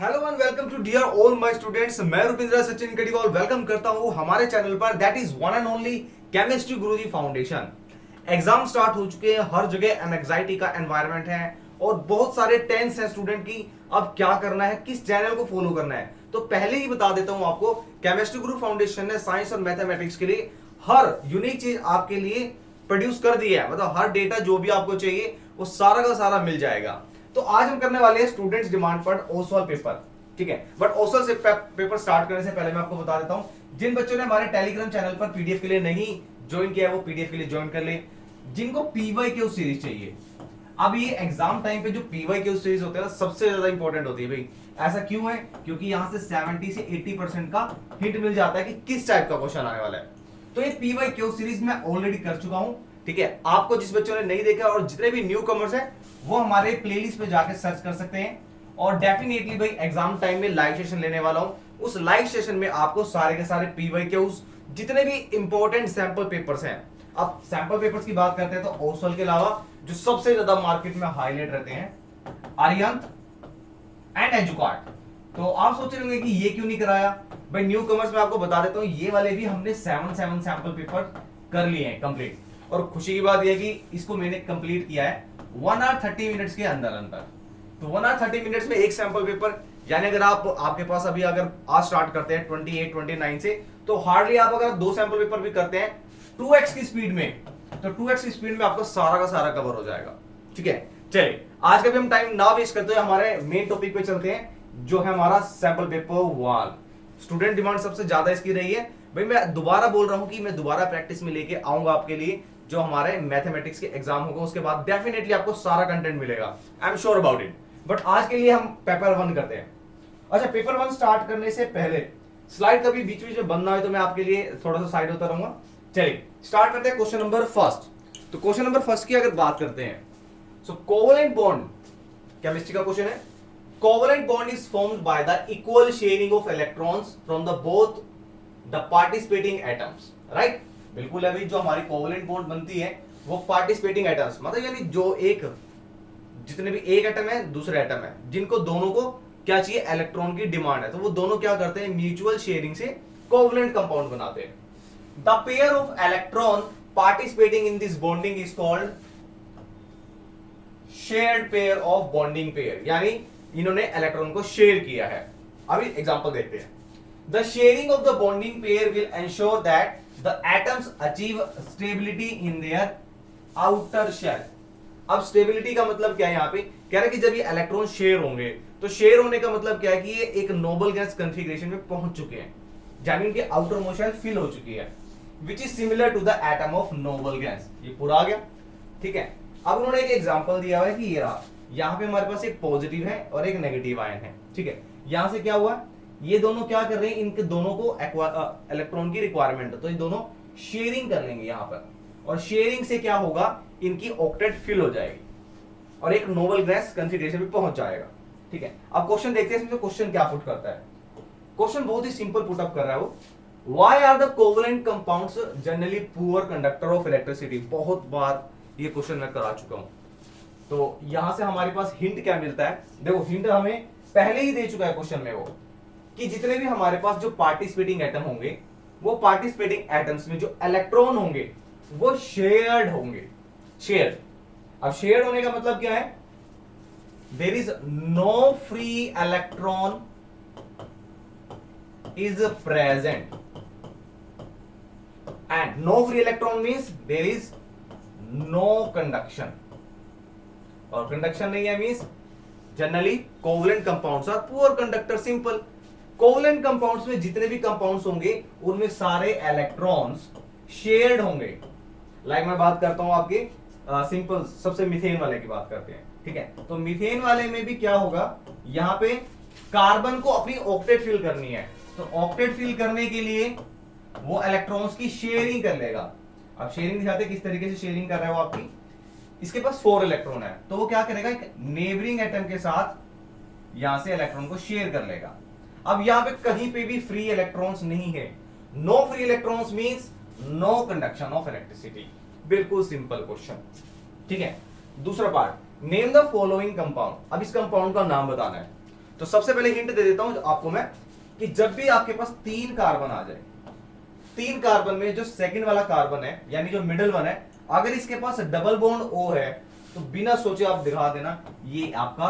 Hello and welcome to dear all my students. मैं Rupinder Sachin Kadiwal welcome करता हूं हमारे चैनल पर, that is one and only chemistry Guruji foundation. Exam start हो चुके हैं, हर जगह एंजाइटी का एनवायरनमेंट है और बहुत सारे टेंस है स्टूडेंट की। अब क्या करना है, किस चैनल को फॉलो करना है, तो पहले ही बता देता हूं आपको। केमिस्ट्री गुरु फाउंडेशन ने साइंस और मैथमेटिक्स के लिए हर यूनिक चीज आपके लिए प्रोड्यूस कर दी है। मतलब हर डेटा जो भी आपको चाहिए वो सारा का सारा मिल जाएगा। तो आज हम करने वाले हैं स्टूडेंट्स डिमांड पर ओसवाल पेपर, ठीक है। बट ओसवाल से पेपर स्टार्ट करने से पहले मैं आपको बता देता हूं, जिन बच्चों ने हमारे टेलीग्राम चैनल पर पीडीएफ के लिए नहीं ज्वाइन किया है वो पीडीएफ के लिए ज्वाइन कर ले। जिनको पीवाईक्यू सीरीज चाहिए, अब ये एग्जाम टाइम पे जो पीवाईक्यू सीरीज होते हैं सबसे ज्यादा इंपॉर्टेंट होती है भाई। ऐसा क्यों है? क्योंकि यहां से 70 से 80% का हिंट मिल जाता है कि किस टाइप का क्वेश्चन आने वाला है। तो ये पीवाईक्यू सीरीज मैं ऑलरेडी कर चुका हूं, ठीक है। आपको जिस बच्चों ने नहीं देखा और जितने भी न्यू कमर्स है वो हमारे प्लेलिस्ट पे जाके सर्च कर सकते हैं। और डेफिनेटली भाई एग्जाम टाइम में लाइव सेशन लेने वाला हूं। उस लाइव सेशन में आपको सारे के सारे पीवाईक्यूज, जितने भी इंपॉर्टेंट सैंपल पेपर्स हैं। अब सैंपल पेपर्स की बात करते हैं तो ओसवाल के अलावा जो सबसे ज्यादा मार्केट में हाईलाइट रहते हैं आर्यंत एंड एजुकार्ट। तो आप सोच रहे होंगे कि ये क्यों नहीं कराया भाई। न्यू कमर्स में आपको बता देता हूं, ये वाले भी हमने 7 सैंपल पेपर कर लिए हैं कंप्लीट। और खुशी की बात यह कि इसको मैंने कंप्लीट किया है 1 आवर 30 मिनट्स के अंदर अंदर। तो 1 आवर 30 मिनट्स में एक सैंपल पेपर, यानी अगर आपके पास अभी अगर आज स्टार्ट करते हैं 28 29 से, तो हार्डली आप अगर 2 सैंपल पेपर भी करते हैं 2x की स्पीड में, तो 2x की स्पीड में आपका सारा का सारा कवर हो जाएगा, ठीक है। चलिए आज का भी हम टाइम ना वेस्ट करते हुए हमारे मेन टॉपिक पे चलते हैं, जो है हमारा सैंपल पेपर 1। स्टूडेंट डिमांड सबसे ज्यादा इसकी रही है भाई। मैं दोबारा बोल रहा हूं कि मैं दोबारा प्रैक्टिस में लेके आऊंगा आपके लिए। जो हमारे मैथमेटिक्स के एग्जाम होगा उसके बाद डेफिनेटली आपको सारा कंटेंट मिलेगा, I am sure about it. But आज के लिए हम पेपर 1 करते हैं। अच्छा, पेपर 1 स्टार्ट करने से पहले स्लाइड कभी बीच बीच में बंद ना हो तो मैं आपके लिए थोड़ा सा साइड होता रहूंगा। चलिए स्टार्ट करते हैं क्वेश्चन नंबर फर्स्ट। तो क्वेश्चन नंबर फर्स्ट की अगर बात करते हैं, सो कोवेलेंट बॉन्ड केमिस्ट्री का क्वेश्चन है। Covalent bond is formed by the equal sharing of electrons from the both the participating atoms, right. बिल्कुल अभी जो हमारी कोवेलेंट बॉन्ड बनती है वो पार्टिसिपेटिंग एटम्स, मतलब यानी जो एक जितने भी एक एटम है दूसरे एटम है, जिनको दोनों को क्या चाहिए, इलेक्ट्रॉन की डिमांड है, तो वो दोनों क्या करते हैं, म्यूचुअल शेयरिंग से कोवेलेंट कंपाउंड बनाते हैं। The pair of electron participating in this bonding is called shared pair of bonding pair, यानी इन्होंने इलेक्ट्रॉन को शेयर किया है। अभी एग्जांपल देखते हैं। The sharing of the bonding pair will ensure that the atoms achieve stability in their outer shell. अब stability का मतलब क्या है, यहां पे कह रहा है कि जब ये इलेक्ट्रॉन शेयर होंगे, तो शेयर होने का मतलब क्या है कि ये एक नोबल गैस कॉन्फ़िगरेशन में पहुंच चुके हैं, यानी इनके आउटर मोस्ट शेल फिल हो चुकी है, which is similar to the atom of noble gas. ये पूरा आ गया, ठीक है। अब उन्होंने एक एग्जांपल दिया हुआ है कि ये रहा, यहां पे हमारे पास एक पॉजिटिव है और एक नेगेटिव आयन है, ठीक है। यहां से क्या हुआ, ये दोनों क्या कर रहे हैं, इनके दोनों को इलेक्ट्रॉन की रिक्वायरमेंट है, तो ये दोनों शेयरिंग कर लेंगे यहां पर, और शेयरिंग से क्या होगा, इनकी ऑक्टेट फिल हो जाएगी और एक नोबल गैस कॉन्फ़िगरेशन में पहुंच जाएगा, ठीक है। अब क्वेश्चन देखते हैं इसमें क्वेश्चन क्या पुट करता है। क्वेश्चन बहुत ही सिंपल पुट अप कर रहा है वो, why are the covalent compounds generally poor conductor of electricity. बहुत बार ये क्वेश्चन मैं करा चुका हूं। तो यहां से हमारे पास हिंट क्या मिलता है, देखो हिंट हमें पहले ही दे चुका है क्वेश्चन में वो, कि जितने भी हमारे पास जो पार्टिसिपेटिंग एटम होंगे, वो पार्टिसिपेटिंग एटम्स में जो इलेक्ट्रॉन होंगे वो शेयर्ड होंगे। शेयर्ड, अब शेयर्ड होने का मतलब क्या है, there is no free electron is present, and no free electron means there is no conduction, और कंडक्शन नहीं है means generally covalent compounds are poor conductor. Simple, covalent compounds में जितने भी कंपाउंड्स होंगे उनमें सारे इलेक्ट्रॉन्स शेयर्ड होंगे। लाइक मैं बात करता हूं आपके सिंपल सबसे मीथेन वाले की बात करते हैं, ठीक है। तो मीथेन वाले में भी क्या होगा, यहां पे कार्बन को अपनी ऑक्टेट फिल करनी है, तो ऑक्टेट फिल करने के लिए वो इलेक्ट्रॉन्स की शेयरिंग कर लेगा। अब शेयरिंग दिखाते किस तरीके से शेयरिंग कर रहा है वो, आपकी इसके पास 4 इलेक्ट्रॉन है, तो वो क्या करेगा, एक नेबरिंग एटम के साथ यहां से इलेक्ट्रॉन को शेयर कर लेगा। अब यहां पे कहीं पे भी फ्री इलेक्ट्रॉन्स नहीं है, no free electrons means no conduction of electricity. बिल्कुल सिंपल क्वेश्चन, ठीक है। दूसरा part, name the following compound. अब इस कंपाउंड का नाम बताना है। तो सबसे पहले हिंट दे देता हूं आपको मैं कि जब भी आपके पास 3 कार्बन आ जाए, 3 कार्बन में जो सेकंड वाला कार्बन है यानी जो मिडिल वन है, अगर इसके पास डबल बॉन्ड O है तो बिना सोचे आप दिखा देना ये आपका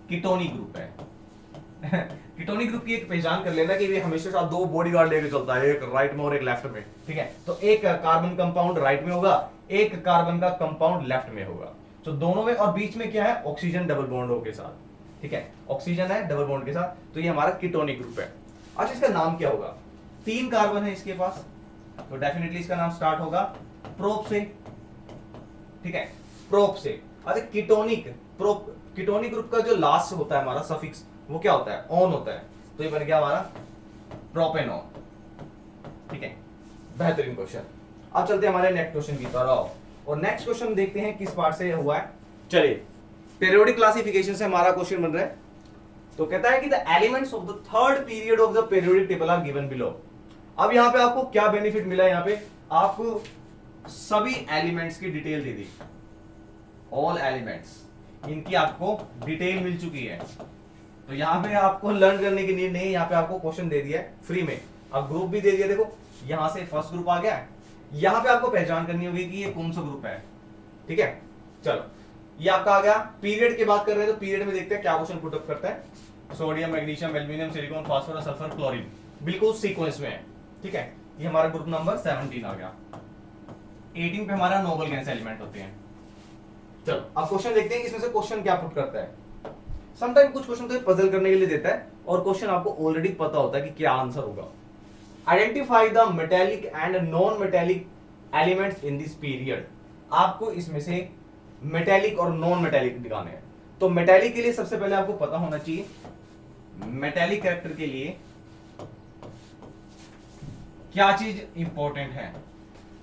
कीटोनिक ग्रुप है। कीटोनिक ग्रुप की एक पहचान कर लेना कि ये हमेशा साथ 2 बॉडीगार्ड लेके चलता है, एक राइट में और एक लेफ्ट में, ठीक है। तो एक कार्बन कंपाउंड राइट में होगा, एक कार्बन का कंपाउंड लेफ्ट में होगा, तो दोनों में, और बीच में क्या है, ऑक्सीजन डबल बॉन्ड O के साथ, ठीक है, ऑक्सीजन है डबल बॉन्ड के साथ, तो ये हमारा कीटोनिक ग्रुप है। अच्छा इसका नाम क्या होगा, 3 कार्बन है इसके पास, तो डेफिनेटली इसका नाम स्टार्ट होगा प्रोप से, ठीक है, प्रोप से। अच्छा कीटोनिक ग्रुप का जो लास्ट होता है हमारा सफिक्स, वो क्या होता है, ऑन होता है, तो ये बन गया हमारा प्रोपेनॉन, ठीक है। बेहतरीन क्वेश्चन। अब चलते हैं हमारे नेक्स्ट क्वेश्चन की तरफ, और नेक्स्ट क्वेश्चन देखते हैं किस पार्ट से हुआ है। चलिए, पीरियोडिक क्लासिफिकेशन से हमारा क्वेश्चन बन रहा है, तो कहता है कि the elements of the third period of the periodic table are given below. अब यहां पे आपको क्या बेनिफिट मिला, यहां पे आपको सभी एलिमेंट्स की डिटेल दे दी, ऑल एलिमेंट्स, इनकी आपको डिटेल मिल चुकी है। तो यहाँ पे आपको लर्न करने की नीड नहीं, यहाँ पे आपको क्वेश्चन दे दिया है फ्री में, अब ग्रुप भी दे दिया, देखो यहाँ से फर्स्ट ग्रुप आ गया है, यहाँ पे आपको पहचान करनी होगी कि ये कौन सा ग्रुप है, ठीक है। चलो ये आपका आ गया। पीरियड की बात कर रहे हैं तो पीरियड में देखते हैं क्या क्वेश्चन पुट अप करता है। Sodium, magnesium, aluminium, silicon, phosphorus, sulphur, chlorine, बिल्कुल सीक्वेंस में है, ठीक है। ये हमारा ग्रुप नंबर 17 आ गया। 18 पे हमारा नोबल गैस एलिमेंट होते हैं। चलो अब क्वेश्चन देखते हैं कि इसमें से क्वेश्चन क्या पुट करता है। समटाइम कुछ क्वेश्चन तो पजल करने के लिए देता है और क्वेश्चन आपको ऑलरेडी पता होता है कि क्या आंसर होगा। Identify the metallic and non metallic elements in this period. आपको इसमें से मेटेलिक और नॉन मेटेलिक दिखाने हैं। तो मेटेलिक के लिए सबसे पहले आपको पता होना चाहिए, मेटेलिक कैरेक्टर के लिए क्या चीज इंपॉर्टेंट है।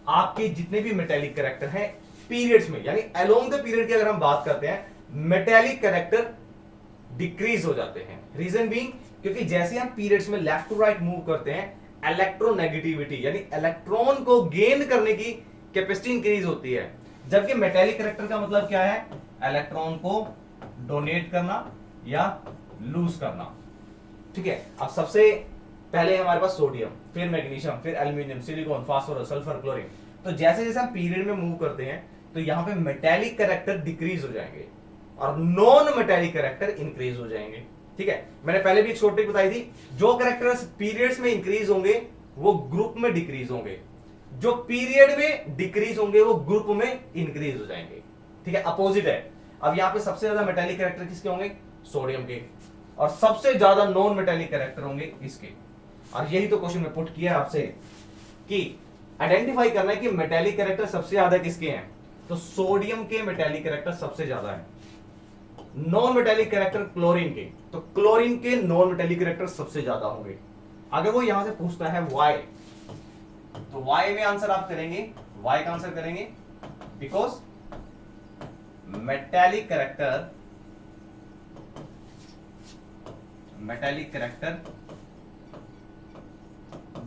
आपके जितने भी मेटेलिक कैरेक्टर हैं पीरियड्स में, यानी अलोंग द पीरियड की अगर हम बात करते हैं, मेटेलिक कैरेक्टर डिक्रीज हो जाते हैं। रीजन बीइंग, क्योंकि जैसे हम पीरियड्स में लेफ्ट टू राइट मूव करते हैं, इलेक्ट्रोनेगेटिविटी यानी इलेक्ट्रॉन को गेन करने की कैपेसिटी इंक्रीज होती है, जबकि मेटेलिक कैरेक्टर का मतलब क्या है, इलेक्ट्रॉन को डोनेट करना या लूज करना, ठीक है। अब सबसे पहले हमारे पास सोडियम, फिर मैग्नीशियम, फिर aluminium, silicon, phosphorus, sulphur, chlorine. तो जैसे जैसे हम पीरियड में मूव करते हैं तो यहाँ पे मेटेलिक कैरेक्टर डिक्रीज हो जाएंगे और नॉन मेटेलिक कैरेक्टर इंक्रीज हो जाएंगे, ठीक है। मैंने पहले भी एक छोटी बताई थी, जो कैरेक्टर्स पीरियड्स में इंक्रीज होंगे वो ग्रुप में डिक्रीज होंगे, जो पीरियड में डिक्रीज होंगे वो ग्रुप में इंक्रीज हो जाएंगे, ठीक है, अपोजिट है। अब यहाँ पे सबसे ज्यादा मेटेलिक कैरेक्टर किसके होंगे, सोडियम के, और सबसे ज्यादा नॉन मेटेलिक कैरेक्टर होंगे इसके। और यही तो क्वेश्चन में पुट किया है आपसे कि आइडेंटिफाई करना है कि मेटेलिक कैरेक्टर सबसे ज्यादा किसके हैं, तो सोडियम के मेटेलिक कैरेक्टर सबसे ज्यादा है। नॉन मेटेलिक कैरेक्टर क्लोरीन के, तो क्लोरीन के नॉन मेटेलिक कैरेक्टर सबसे ज्यादा होंगे। अगर वो यहां से पूछता है वाई, तो वाई में आंसर आप करेंगे, वाई का आंसर करेंगे because metallic character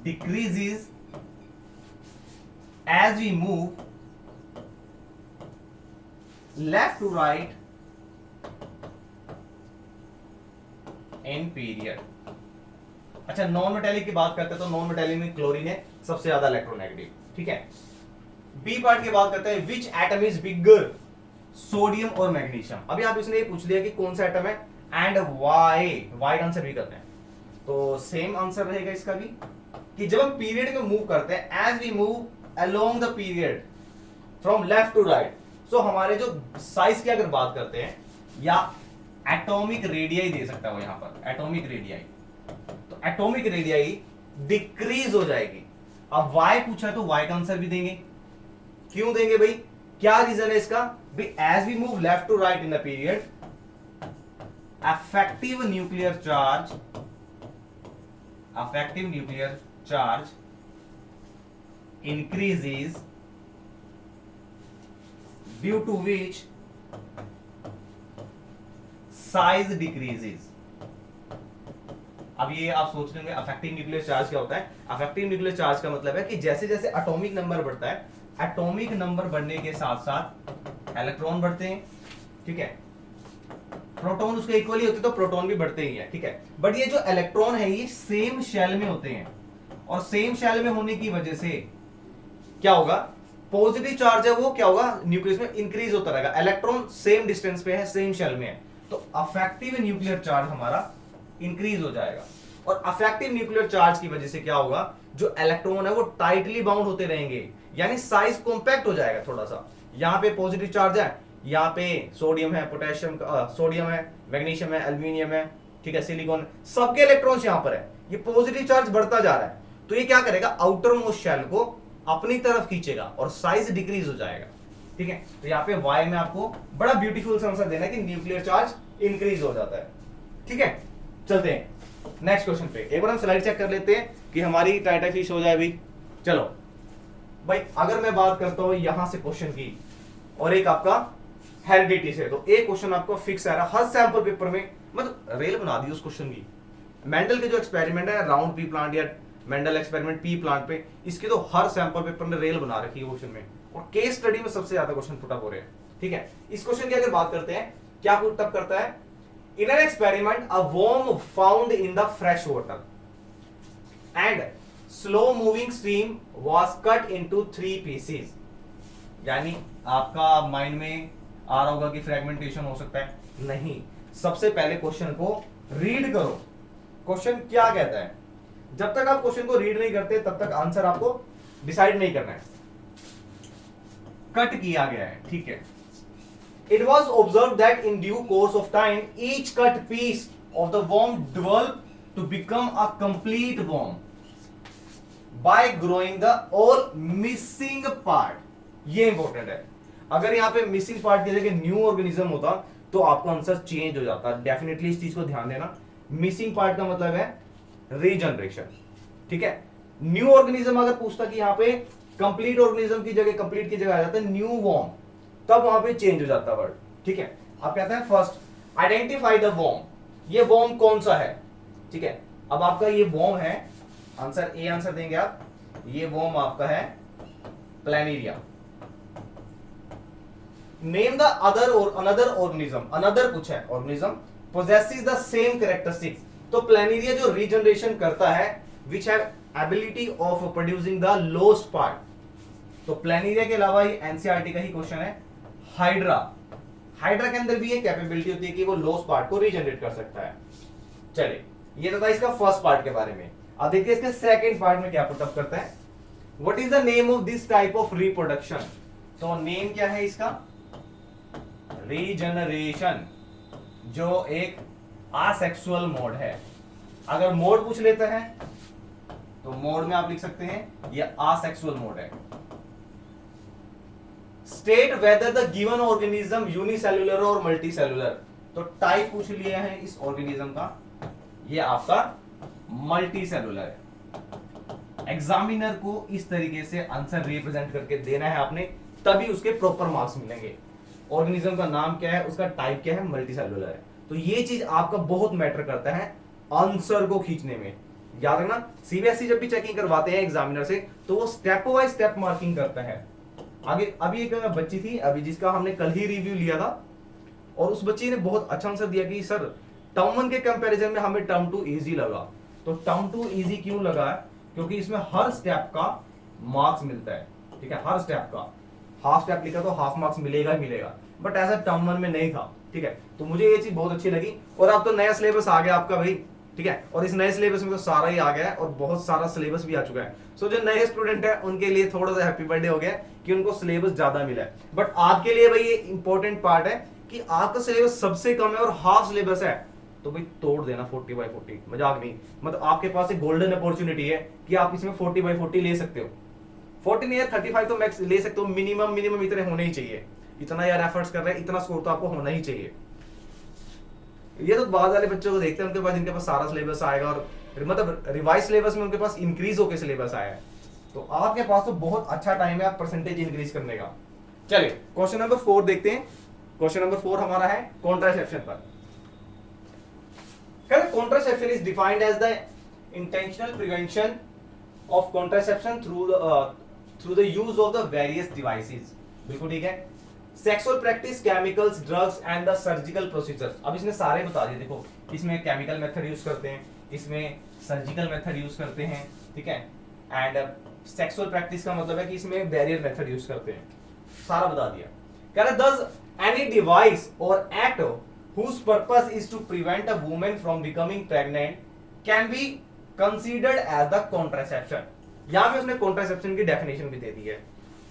decreases as we move left to right in period। अच्छा नॉन मेटेलिक की बात करते हैं तो नॉन मेटेलिक में क्लोरीन है सबसे ज्यादा इलेक्ट्रोनेगेटिव, ठीक है। बी पार्ट की बात करते हैं, विच एटम इज बिगर, सोडियम और मैग्नीशियम। अभी आप इसने ये पूछ लिया कि कौन सा एटम है एंड वाई का आंसर भी करते हैं, तो सेम आंसर रहेगा इसका भी कि जब हम पीरियड में मूव करते हैं, as we move along the period from left to right, so हमारे जो साइज की अगर बात करते हैं, या एटॉमिक रेडियाई दे सकता है वो यहां पर, एटॉमिक रेडियाई, तो एटॉमिक रेडियाई डिक्रीज हो जाएगी। अब वाई पूछा है तो वाई का आंसर भी देंगे। क्यों देंगे भाई, क्या रीजन है इसका, भाई as we move left to right in the period, effective nuclear charge increases, due to which size decreases। अब ये आप सोच लेंगे अफेक्टिव न्यूक्लियर चार्ज क्या होता है। अफेक्टिव न्यूक्लियर चार्ज का मतलब है कि जैसे जैसे एटॉमिक नंबर बढ़ता है, एटॉमिक नंबर बढ़ने के साथ साथ इलेक्ट्रॉन बढ़ते हैं, ठीक है। प्रोटॉन उसके इक्वली होते तो प्रोटॉन भी बढ़ते ही है, ठीक है। बट ये जो इलेक्ट्रॉन है ये सेम शेल में होते हैं, और सेम शेल में होने की वजह से क्या होगा, पॉजिटिव चार्ज है वो क्या होगा, न्यूक्लियस में इंक्रीज होता रहेगा। इलेक्ट्रॉन सेम डिस्टेंस पे है, सेम शेल में है, तो अफेक्टिव न्यूक्लियर चार्ज हमारा इंक्रीज हो जाएगा। और अफेक्टिव न्यूक्लियर चार्ज की वजह से क्या होगा, जो इलेक्ट्रॉन है वो टाइटली बाउंड होते रहेंगे, यानी साइज कॉम्पैक्ट हो जाएगा थोड़ा सा। यहां पे पॉजिटिव चार्ज है, यहाँ पे सोडियम है, पोटेशियम, सोडियम है, मैग्नीशियम है, एल्यूमिनियम है, ठीक है, सिलिकॉन, सबके इलेक्ट्रॉन्स यहाँ पर है। ये पॉजिटिव चार्ज बढ़ता जा रहा है, तो ये क्या करेगा, आउटर मोस्ट शेल को अपनी तरफ खींचेगा और साइज डिक्रीज हो जाएगा, ठीक है। तो यहाँ पे वाई में आपको बड़ा ब्यूटीफुल सा आंसर देना है कि न्यूक्लियर चार्ज इंक्रीज हो जाता है, ठीक है। चलते हैं नेक्स्ट क्वेश्चन पे। एक बार हम स्लाइड चेक कर लेते हैं कि हमारी टाइटा फिश हो जाए भाई। चलो भाई, अगर मैं बात करता हूं यहां से क्वेश्चन की और एक आपका हेरिडिटी से, तो एक क्वेश्चन आपको फिक्स आ रहा है हर सैंपल पेपर में, मतलब रेल बना दी उस क्वेश्चन की। मेंडल के जो एक्सपेरिमेंट है राउंड पी प्लांट या मेंडल एक्सपेरिमेंट पी प्लांट पे, इसके तो हर सैंपल पेपर में रेल बना रखी है क्वेश्चन में, और केस स्टडी में सबसे ज्यादा क्वेश्चन पुट अप हो रहे हैं, ठीक है। इस क्वेश्चन की अगर बात करते हैं, क्या पुट अप करता है, in an experiment a worm found in the fresh water and slow moving stream was cut into 3 pieces. यानी आपका माइंड में आ रहा होगा कि फ्रेगमेंटेशन हो सकता है, नहीं। सबसे पहले क्वेश्चन को रीड करो, क्वेश्चन क्या कहता है। जब तक आप क्वेश्चन को रीड नहीं करते तब तक आंसर आपको डिसाइड नहीं करना है। कट किया गया है, ठीक है। It was observe that in due course of time each cut piece of the worm develop to become a complete worm by growing the all missing part. ये इंपॉर्टेंट है, अगर यहां पे मिसिंग पार्ट की जगह न्यू ऑर्गेनिज्म होता तो आपका आंसर चेंज हो जाता। डेफिनेटली इस चीज को ध्यान देना, मिसिंग पार्ट का मतलब है रीजनरेशन, ठीक है। न्यू ऑर्गेनिज्म अगर पूछता कि यहाँ पे कंप्लीट ऑर्गेनिज्म की जगह, कंप्लीट की जगह आ जाता है न्यू वॉर्म, तब वहां पे चेंज हो जाता वर्ड, ठीक है। आप कहते हैं फर्स्ट आइडेंटिफाई द वॉर्म, ये वॉर्म कौन सा है, ठीक है। अब आपका ये वॉर्म है, आंसर ए आंसर देंगे आप, ये वॉर्म आपका है प्लैनेरिया। नेम द अदर और अनदर ऑर्गेनिज्म, अनदर कुछ है organism possesses the same characteristics. तो प्लैनेरिया जो रीजनरेशन करता है which have ability of producing the lost part. तो प्लैनेरिया के अलावा ये एनसीईआरटी का ही क्वेश्चन है। हाइड्रा, हाइड्रा के अंदर भी ये कैपेबिलिटी होती है कि वो लोस्ट पार्ट को रीजनरेट कर सकता है। चलिए, ये तो था इसका फर्स्ट पार्ट के बारे में। अब देखिए इसके सेकंड पार्ट में क्या पुटअप करता है। What is the name of this type of reproduction. तो नेम क्या है इसका, रीजनरेशन, जो एक आसेक्सुअल मोड है। अगर मोड पूछ लेते हैं तो मोड में आप लिख सकते हैं ये आसेक्सुअल मोड है। State whether the given organism unicellular और मल्टीसेल्युलर। तो टाइप पूछ लिया है इस ऑर्गेनिज्म का, ये आपका मल्टीसेल्युलर है। एग्जामिनर को इस तरीके से आंसर रिप्रेजेंट करके देना है आपने, तभी उसके प्रॉपर मार्क्स मिलेंगे। ऑर्गेनिज्म का नाम क्या है, उसका टाइप क्या है, मल्टीसेल्युलर है। तो ये चीज आपका बहुत मैटर करता है आंसर को खींचने में। याद रखना, सीबीएसई जब भी चेकिंग करवाते हैं एग्जामिनर से तो वो स्टेप बाय स्टेप मार्किंग करता है। आगे अभी एक बच्ची थी अभी जिसका हमने कल ही रिव्यू लिया था, और उस बच्ची ने बहुत अच्छा आंसर दिया कि सर टर्म 1 के कंपैरिजन में हमें टर्म 2 इजी लगा। तो टर्म 2 इजी क्यों लगा है, क्योंकि इसमें हर स्टेप का मार्क्स मिलता है, ठीक है। हर स्टेप का, हाफ स्टेप लिखा तो हाफ मार्क्स मिलेगा ही मिलेगा, बट ऐसा टर्म 1 में नहीं था, ठीक है। तो मुझे ये चीज बहुत अच्छी लगी। और अब तो नया सिलेबस आ गया आपका भाई, ठीक है। और इस नए सिलेबस में तो सारा ही आ गया है और बहुत सारा सिलेबस भी आ चुका है। सो जो नए स्टूडेंट है उनके लिए थोड़ा सा हैप्पी बर्थडे हो गया कि उनको सिलेबस ज्यादा मिला है। बट आपके लिए भाई ये इंपॉर्टेंट पार्ट है कि आपका सिलेबस सबसे कम है और हाफ सिलेबस है, तो भाई तोड़ देना 40/40, मजाक नहीं। मतलब आपके पास एक गोल्डन अपॉर्चुनिटी है कि आप इसमें 40/40 ले सकते हो। 40 नहीं है 35 तो मैक्स ले सकते हो, मिनिमम इतने होने ही चाहिए। इतना यार एफर्ट्स कर रहे हैं, इतना स्कोर तो आपको होना ही चाहिए। ये तो बाद वाले बच्चों को देखते हैं, उनके पास जिनके पास सारा सिलेबस आएगा और मतलब रिवाइज सिलेबस में उनके पास इंक्रीज होकर सिलेबस आया है, तो आपके पास तो बहुत अच्छा टाइम है आप परसेंटेज इंक्रीज करने का। चलिए क्वेश्चन नंबर 4 देखते हैं। क्वेश्चन नंबर 4 हमारा है कॉन्ट्रासेप्शन पर। Contraception is defined as the intentional prevention of contraception through the use of the various devices. बिल्कुल ठीक है। Sexual practice, chemicals, drugs and the surgical procedures. अब इसने सारे बता दिए। देखो इसमें केमिकल मेथड यूज करते हैं, इसमें सर्जिकल मेथड यूज करते हैं, ठीक है, एंड सेक्सुअल प्रैक्टिस का मतलब है कि इसमें बैरियर मेथड यूज करते हैं, सारा बता दिया। कह रहा does any device or act whose purpose is to prevent a woman from becoming pregnant can be considered as the contraception। यहां पे उसने कॉन्ट्रासेप्शन की डेफिनेशन भी दे दी है।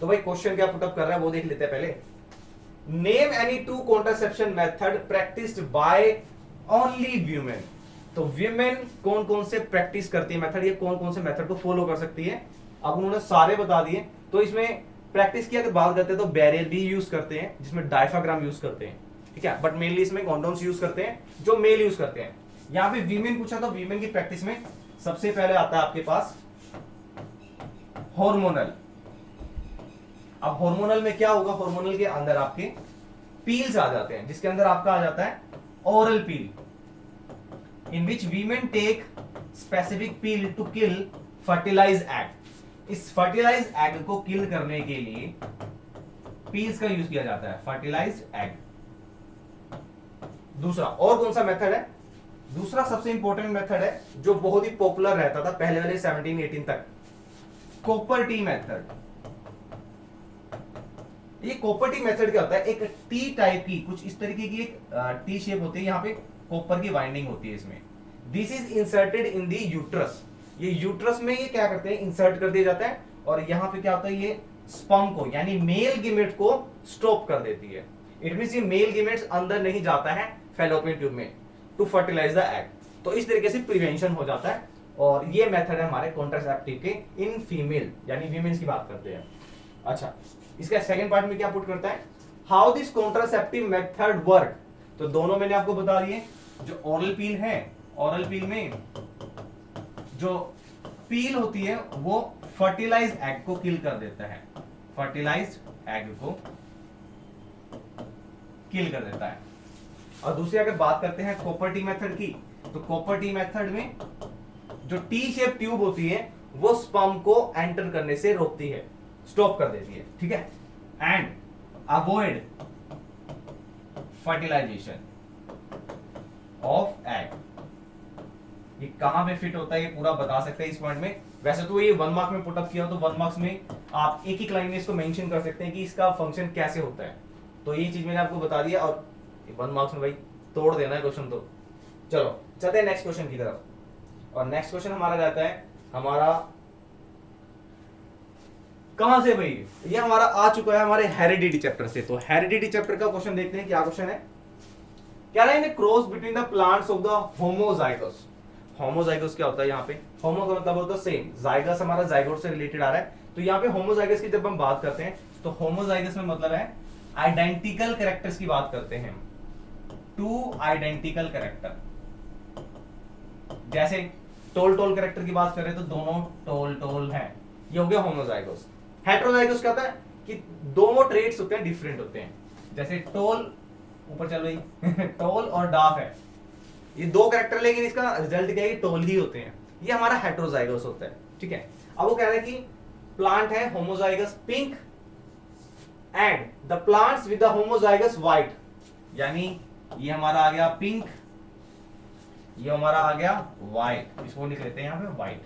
तो भाई क्वेश्चन क्या पुटअप कर रहा है वो देख लेते हैं पहले। Name any two contraception method practised by only women. तो वीमेन कौन कौन से प्रैक्टिस करती है मेथड, ये कौन कौन से मेथड को फॉलो कर सकती है। अब उन्होंने सारे बता दिए। तो इसमें प्रैक्टिस की अगर बात करते हैं तो बैरियर भी यूज करते हैं, जिसमें डायफ्राग्राम यूज करते हैं, ठीक है, बट मेनली इसमें कॉन्डोम्स यूज करते हैं जो मेल यूज करते हैं। यहां पे वीमेन पूछा तो वीमेन की प्रैक्टिस में सबसे पहले आता है आपके पास हार्मोनल। अब हार्मोनल में क्या होगा, हार्मोनल के अंदर आपके पील्स आ जाते हैं, जिसके अंदर आपका आ जाता है oral pill, in which women take specific pill to kill fertilise egg. इस फर्टिलाइज एग को किल करने के लिए पील्स का यूज किया जाता है, फर्टिलाइज एग। दूसरा और कौन सा मेथड है, दूसरा सबसे इंपॉर्टेंट मेथड है जो बहुत ही पॉपुलर रहता था पहले वाले 17-18 तक, कॉपर टी मेथड। ये कॉपर टी मेथड क्या होता है, एक टी टाइप की कुछ इस तरीके की एक टी शेप होती है, यहाँ पे कॉपर की वाइंडिंग होती है इसमें। This is inserted in the uterus. ये यूट्रस में ये क्या करते हैं, इंसर्ट कर दिया जाता है, और यहाँ पे क्या होता है, ये स्पर्म को यानी मेल गिमेट को स्टॉप कर देती है। इट मींस ये मेल गिमेट्स अंदर नहीं जाता है फैलोपियन ट्यूब में टू फर्टिलाइज द एग। तो इस तरीके से प्रिवेंशन हो जाता है, और ये मेथड है हमारे कॉन्ट्रासेप्टिव के इन फीमेल यानी वीमेन्स की बात करते हैं। अच्छा, इसका सेकंड पार्ट में क्या पुट करता है, how this contraceptive method work. तो दोनों मैंने आपको बता दिए। जो ओरल पील है, ओरल पील में जो पील होती है वो फर्टिलाइज एग को किल कर देता है, फर्टिलाइज एग को किल कर देता है। और दूसरी अगर बात करते हैं कॉपर टी मेथड की, तो कॉपर टी मेथड में जो टी शेप ट्यूब होती है वो स्पर्म को एंटर करने से रोकती है, स्टॉप कर देती है, ठीक है, and avoid fertilisation of egg. ये कहां पे फिट होता है ये पूरा बता सकते हैं इस पॉइंट में। वैसे तो ये 1 मार्क में पुटअप किया तो 1 मार्क्स में आप एक ही लाइन में इसको मेंशन कर सकते हैं कि इसका फंक्शन कैसे होता है। तो ये चीज मैंने आपको बता दिया, और 1 मार्क्स में भाई तोड़ देना है क्वेश्चन। तो चलो चलते हैं नेक्स्ट क्वेश्चन की तरफ। और नेक्स्ट क्वेश्चन हमारा रहता है, हमारा कहां से भाई, ये हमारा आ चुका है हमारे हेरिडिटी चैप्टर से। तो हेरिडिटी चैप्टर का क्वेश्चन देखते हैं क्या क्वेश्चन है। क्या है, in cross between the plants of the homozygous. Homozygous क्या होता है, यहाँ पे होमो का मतलब होता है सेम, जाइगस हमारा जाइगोट से रिलेटेड आ रहा है। तो यहाँ पे होमोजाइगस की जब हम बात करते हैं तो होमोजाइगस में मतलब है आइडेंटिकल कैरेक्टर्स की बात करते हैं, टू आइडेंटिकल कैरेक्टर। जैसे टोल टोल कैरेक्टर की बात करें तो दोनों टोल टोल हैं, ये हो गया होमोजाइगस। हेटेरोजाइगस क्या होता है कि दोनों ट्रेट्स होते हैं डिफरेंट होते हैं, जैसे टोल ऊपर चल रही टोल और डाफ है, ये दो कैरेक्टर लेकिन इसका रिजल्ट क्या है, टोल ही होते हैं, ये हमारा हेटेरोजाइगस होता है, ठीक है। अब वो कह रहे हैं कि प्लांट है homozygous pink and the plants with the homozygous white, यानी ये हमारा आ गया पिंक, ये हमारा आ गया व्हाइट, इसको लिख लेते हैं यहां पे व्हाइट।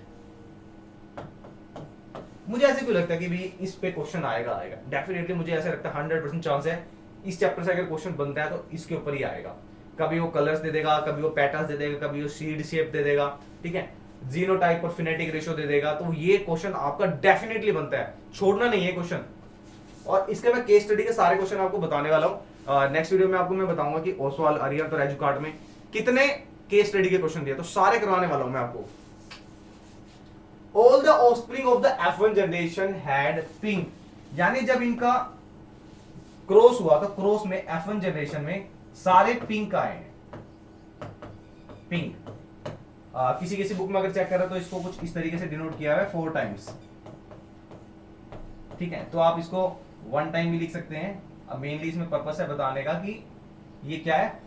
मुझे ऐसे क्यों लगता है कि भी इस पे क्वेश्चन आएगा डेफिनेटली, मुझे ऐसा लगता है 100% चांस है इस चैप्टर से अगर क्वेश्चन बनता है तो इसके ऊपर ही आएगा। कभी वो कलर्स दे देगा, कभी वो पैटर्न्स दे देगा, कभी वो सीड शेप दे देगा, ठीक है, जीनोटाइप और फिनेटिक रेशियो दे देगा। तो ये क्वेश्चन आपका डेफिनेटली बनता है, छोड़ना नहीं है क्वेश्चन। और इसके मैं केस स्टडी के सारे क्वेश्चन आपको बताने वाला हूँ। नेक्स्ट वीडियो में आपको मैं बताऊंगा कि ओसवाल, अरिहंत और एजुकार्ड में कितने केस स्टडी के क्वेश्चन दिए, तो सारे करवाने वाला हूं मैं आपको। All the offspring of the F1 generation had pink, यानी जब इनका क्रॉस हुआ तो क्रॉस में F1 जनरेशन में सारे पिंक आए हैं, पिंक। किसी किसी बुक में अगर चेक करें तो इसको कुछ इस तरीके से डिनोट किया है 4 टाइम्स, ठीक है। तो आप इसको 1 टाइम भी लिख सकते हैं। अब मेनली इसमें पर्पस है बताने का कि ये क्या है,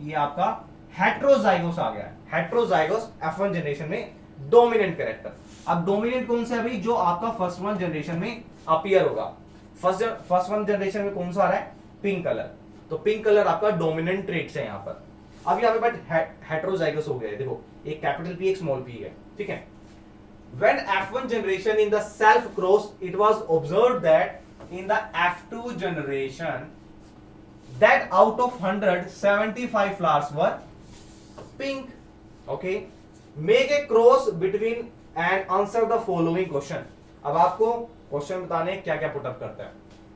ये आपका हेट्रोजाइगोस आ गया है, हेट्रोजाइगोस F1 जनरेशन में डोमिनेंट कैरेक्टर। अब डोमिनेंट कौन सा है भाई, जो आपका फर्स्ट 1 जनरेशन में अपीयर होगा, फर्स्ट वन जनरेशन में कौन सा आ रहा है, पिंक कलर, तो पिंक कलर आपका डोमिनेंट ट्रेट्स है यहाँ पर। अब यहाँ पे बट हेटेरोजाइगस हो गया है, देखो एक कैपिटल पी एक स्मॉल पी है, ठीक है। When F1 generation in the self cross, it was observed that in the F2 generation, that out of 100, 75 flowers were pink. Okay, make a cross between and answer the following question. अब आपको question बताने क्या क्या put up करता है।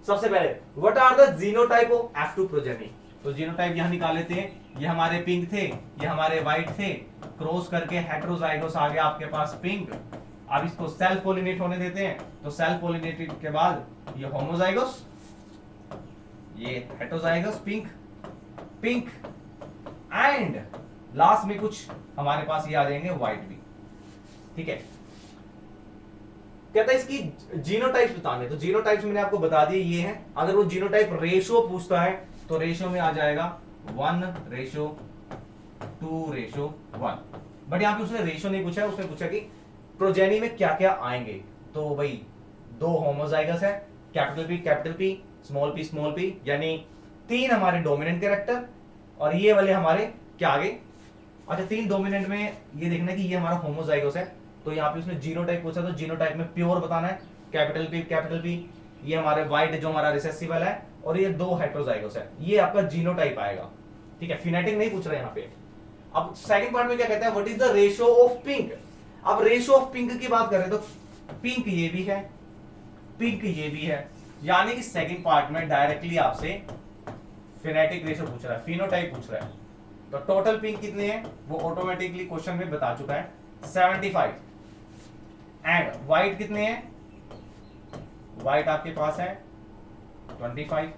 सबसे पहले what are the genotype of F2 progeny, तो जीनोटाइप यहां निकाल लेते हैं, ये हमारे पिंक थे, ये हमारे व्हाइट थे, क्रॉस करके हेटेरोजाइगोस आ गया आपके पास पिंक। अब इसको सेल्फ पोलिनेट होने देते हैं, तो सेल्फ पोलिनेटेड के बाद ये होमोजाइगोस, ये heterozygous pink pink, and last में कुछ हमारे पास ये आ जाएंगे व्हाइट भी, ठीक है। कहता है इसकी जीनोटाइप्स बताने, तो जीनोटाइप्स मैंने आपको बता दिए ये हैं। अगर वो जीनोटाइप रेशियो पूछता है तो रेशियो में आ जाएगा 1:2:1, बट यहाँ पे उसने रेशियो नहीं पूछा है, उसने पूछा कि प्रोजेनी में क्या क्या आएंगे। तो भाई 2 होमोजाइगस है, कैपिटल पी स्मॉल पी, यानी 3 हमारे डोमिनेंट कैरेक्टर, और ये वाले हमारे क्या आगे, अच्छा 3 डोमिनेंट में ये देखना है कि ये हमारा होमोजाइगस है, तो यहाँ पे उसने जीनोटाइप पूछा, तो जीनोटाइप में प्योर बताना है, कैपिटल पी, ये हमारे व्हाइट जो हमारा रिसेसिव वाला है, और ये 2 हेटेरोजाइगस है, ये आपका जीनोटाइप आएगा, ठीक है। फिनेटिक नहीं पूछ रहा है यहाँ पे। अब सेकंड पार्ट में क्या कहता है, what is the ratio of pink. अब रेशियो ऑफ पिंक की बात करें तो पिंक ये भी है, पिंक ये भी है, यानी कि सेकंड पार्ट में डायरेक्टली आपसे फिनेटिक रेशियो पूछ रहा है, फिनोटाइप पूछ रहा है। तो टोटल पिंक कितने हैं वो ऑटोमेटिकली क्वेश्चन में बता चुका है, 75। एंड व्हाइट कितने हैं, व्हाइट आपके पास है 25,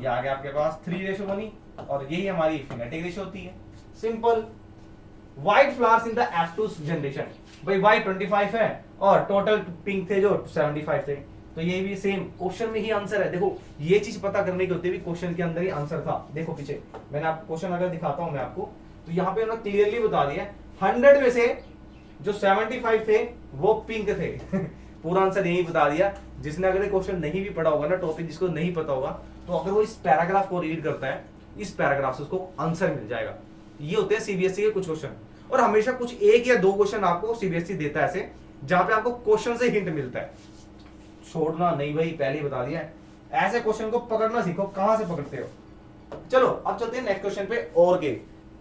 ये आ गया आपके पास 3:1, और यही हमारी फिनेटिक रेशियो होती है, simple. White flowers in the F2 generation, भाई व्हाइट 25 है और टोटल पिंक थे जो 75 थे, तो ये भी सेम क्वेश्चन में ही आंसर है। देखो ये चीज पता करने की होती है, क्वेश्चन के अंदर ही आंसर था। देखो पीछे मैंने आपको क्वेश्चन अगर दिखाता हूं मैं आपको, तो यहाँ पे उन्होंने क्लियरली बता दिया 100 में से जो 75 थे वो पिंक थे पूरा आंसर यही बता दिया। जिसने अगर क्वेश्चन नहीं भी पढ़ा होगा ना, टॉपिक जिसको नहीं पता होगा, तो अगर वो इस पैराग्राफ को रीड करता है, इस पैराग्राफ से उसको आंसर मिल जाएगा। ये होते हैं सीबीएसई के कुछ क्वेश्चन, और हमेशा कुछ 1 या 2 क्वेश्चन आपको सीबीएसई देता है ऐसे, जहां पे आपको क्वेश्चन से हिंट मिलता है। छोड़ना नहीं भाई, पहले ही बता दिया है, ऐसे क्वेश्चन को पकड़ना सीखो, कहां से पकड़ते हो। चलो अब चलते हैं नेक्स्ट क्वेश्चन पे।